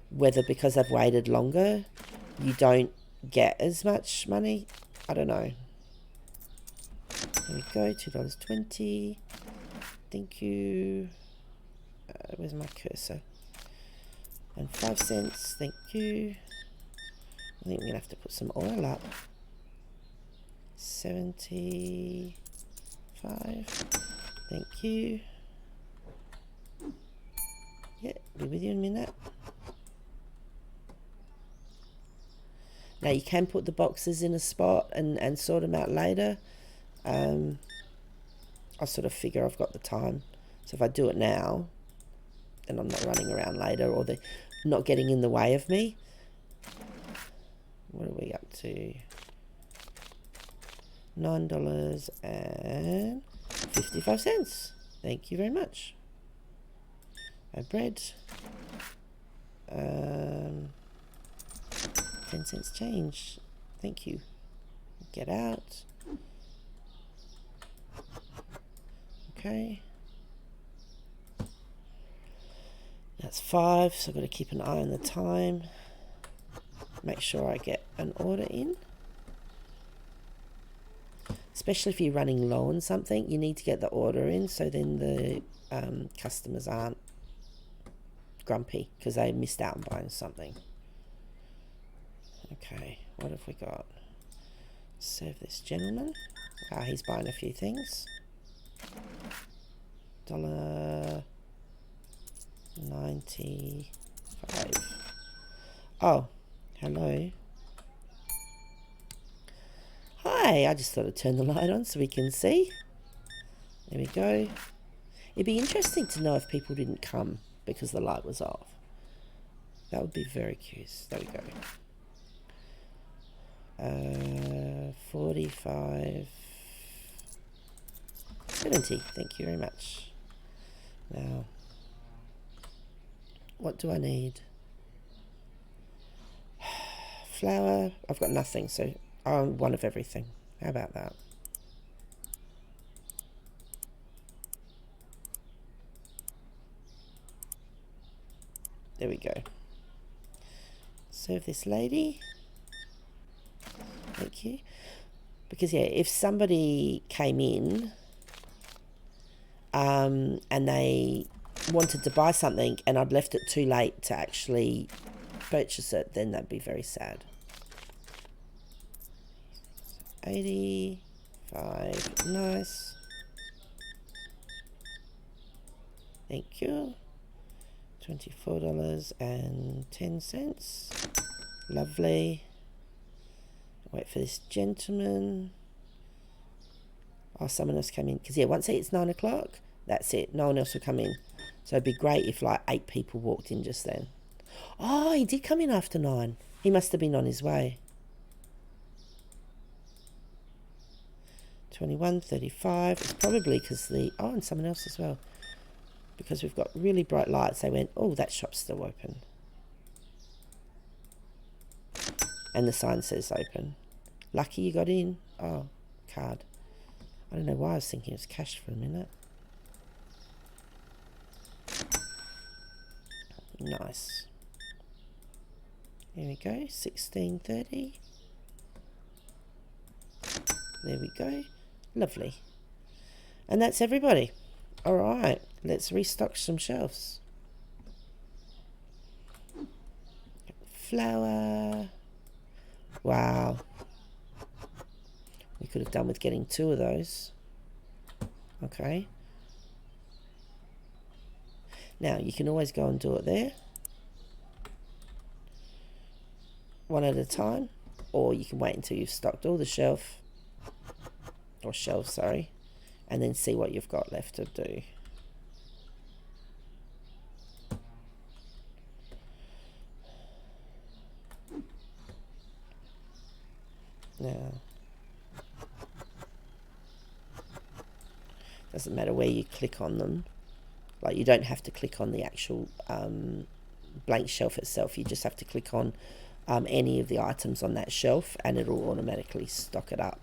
whether because they've waited longer, you don't get as much money. I don't know. There we go, $2.20. Thank you. Where's my cursor? And 5 cents. Thank you. I think we're gonna have to put some oil up. 75. Thank you. Yeah, be with you in a minute. Now you can put the boxes in a spot and sort them out later. I sort of figure I've got the time. So if I do it now, then I'm not running around later, or they're not getting in the way of me. What are we up to? $9.55. Thank you very much. Bread. 10 cents change. Thank you. Get out. Okay. That's 5, so I've got to keep an eye on the time. Make sure I get an order in. Especially if you're running low on something, you need to get the order in so then the customers aren't grumpy because they missed out on buying something. Okay, what have we got? Serve this gentleman. He's buying a few things. $1.95. Oh, hello. Hi, I just thought I'd turn the light on so we can see. There we go. It'd be interesting to know if people didn't come because the light was off. That would be very curious. There we go. 45, 70. Thank you very much. Now, what do I need? Flour. I've got nothing, so I want one of everything. How about that? There we go. Serve this lady. Thank you. Because, yeah, if somebody came in and they wanted to buy something and I'd left it too late to actually purchase it, then that'd be very sad. 85. Nice. Thank you. $24.10. Lovely. Wait for this gentleman. Oh, someone else came in. Because, yeah, once it's 9 o'clock, that's it. No one else will come in. So it'd be great if, like, 8 people walked in just then. Oh, he did come in after 9. He must have been on his way. 21.35. It's probably because the... Oh, and someone else as well. Because we've got really bright lights. They went, oh, that shop's still open. And the sign says open. Lucky you got in. Oh, card. I don't know why I was thinking it was cash for a minute. Nice. Here we go. 16.30. There we go. Lovely. And that's everybody. All right. Let's restock some shelves. Flour. Wow. We could have done with getting 2 of those. Okay. Now, you can always go and do it there. One at a time. Or you can wait until you've stocked all the shelves, sorry. And then see what you've got left to do. Now, doesn't matter where you click on them. Like, you don't have to click on the actual blank shelf itself. You just have to click on any of the items on that shelf and it'll automatically stock it up.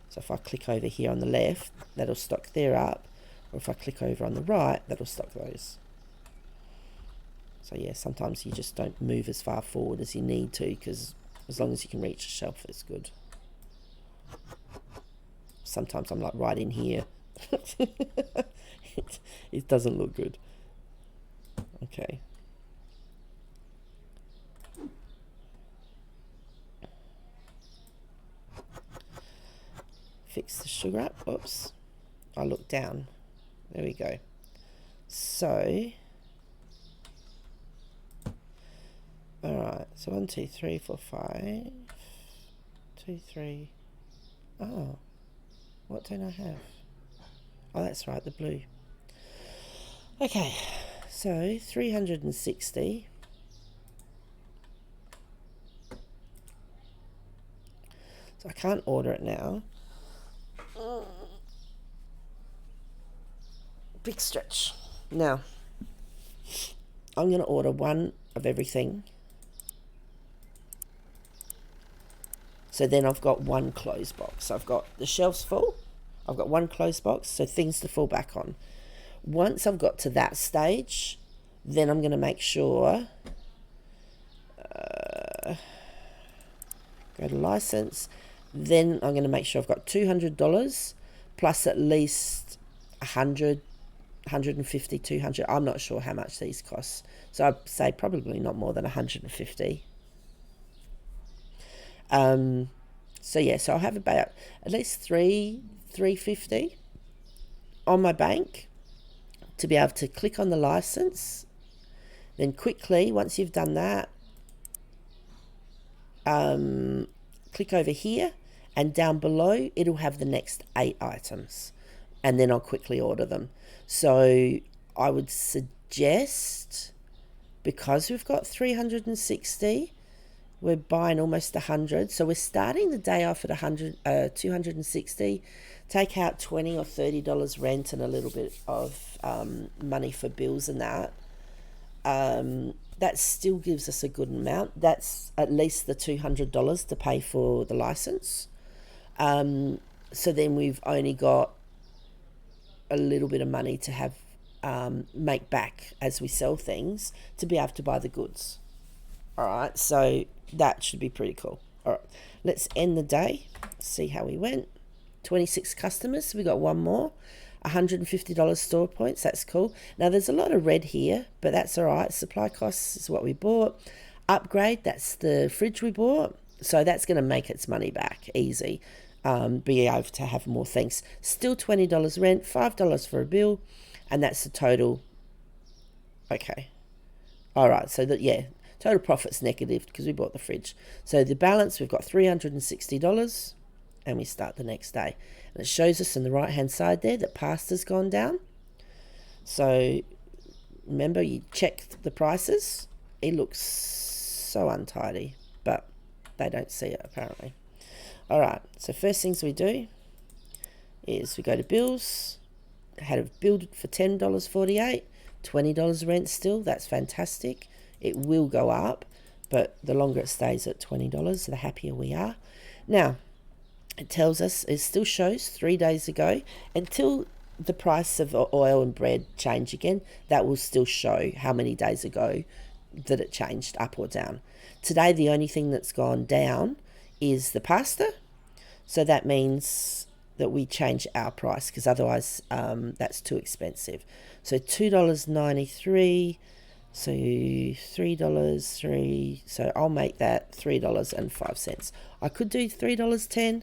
So if I click over here on the left, that'll stock there up. Or if I click over on the right, that'll stock those. So yeah, sometimes you just don't move as far forward as you need to, because as long as you can reach the shelf, it's good. Sometimes I'm like right in here. It doesn't look good. Okay. Fix the sugar up. Oops. I look down. There we go. So, alright. So 1, 2, 3, 4, 5. 2, 3. Oh. What don't I have? Oh, that's right, the blue. Okay. So, 360. So I can't order it now. Big stretch. Now, I'm going to order 1 of everything. So then I've got one closed box. I've got the shelves full. I've got one closed box, so things to fall back on. Once I've got to that stage, then I'm going to make sure, go to license, then I'm going to make sure I've got $200 plus at least 100, 150, 200. I'm not sure how much these cost. So I'd say probably not more than 150. So yeah, so I'll have about at least 350 on my bank to be able to click on the license. Then quickly, once you've done that, click over here, and down below it'll have the next 8 items, and then I'll quickly order them. So I would suggest, because we've got 360, we're buying almost 100, so we're starting the day off at 260. Take out $20 or $30 rent and a little bit of money for bills and that. That still gives us a good amount. That's at least the $200 to pay for the license. So then we've only got a little bit of money to have make back as we sell things to be able to buy the goods. All right, so that should be pretty cool. All right, let's end the day, see how we went. 26 customers, we got one more. $150 store points, that's cool. Now there's a lot of red here, but that's all right. Supply costs is what we bought. Upgrade, that's the fridge we bought. So that's going to make its money back, easy. Be able to have more things. Still $20 rent, $5 for a bill, and that's the total. Okay. All right, so that, yeah, total profit's negative because we bought the fridge. So the balance, we've got $360, and we start the next day. And it shows us on the right-hand side there that pasta's gone down. So remember, you check the prices. It looks so untidy, but they don't see it apparently. All right, so first things we do is we go to bills. Had a bill for $10.48, $20 rent still. That's fantastic. It will go up, but the longer it stays at $20, the happier we are. Now, it tells us, it still shows 3 days ago. Until the price of oil and bread change again, that will still show how many days ago that it changed up or down. Today, the only thing that's gone down is the pasta. So that means that we change our price, because otherwise that's too expensive. So $2.93, so $3, so I'll make that $3.05. I could do $3.10,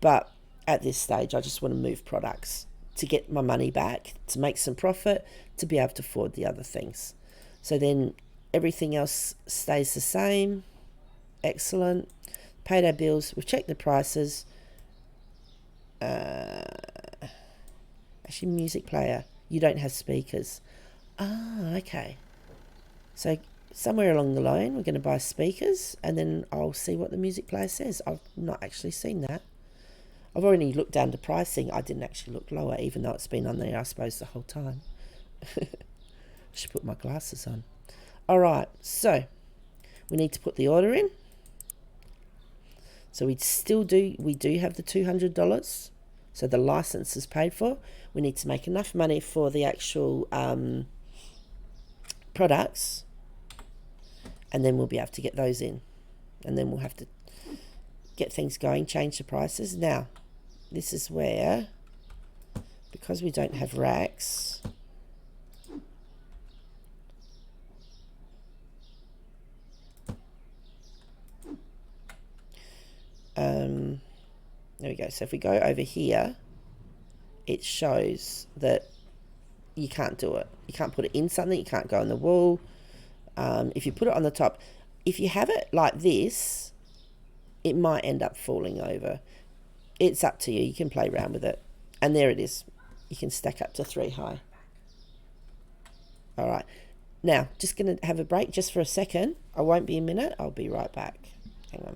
but at this stage I just want to move products to get my money back, to make some profit, to be able to afford the other things. So then everything else stays the same. Excellent. Paid our bills, we've checked the prices. Actually, music player, you don't have speakers. Okay. So somewhere along the line, we're going to buy speakers, and then I'll see what the music player says. I've not actually seen that. I've already looked down to pricing. I didn't actually look lower, even though it's been on there, I suppose, the whole time. I should put my glasses on. All right, so we need to put the order in. So we do have the $200. So the license is paid for. We need to make enough money for the actual products, and then we'll be able to get those in. And then we'll have to get things going, change the prices. Now, this is where, because we don't have racks, there we go. So if we go over here, it shows that you can't do it. You can't put it in something. You can't go on the wall. If you put it on the top, if you have it like this, it might end up falling over. It's up to you. You can play around with it. And there it is. You can stack up to 3 high. All right. Now, just going to have a break just for a second. I won't be a minute. I'll be right back. Hang on.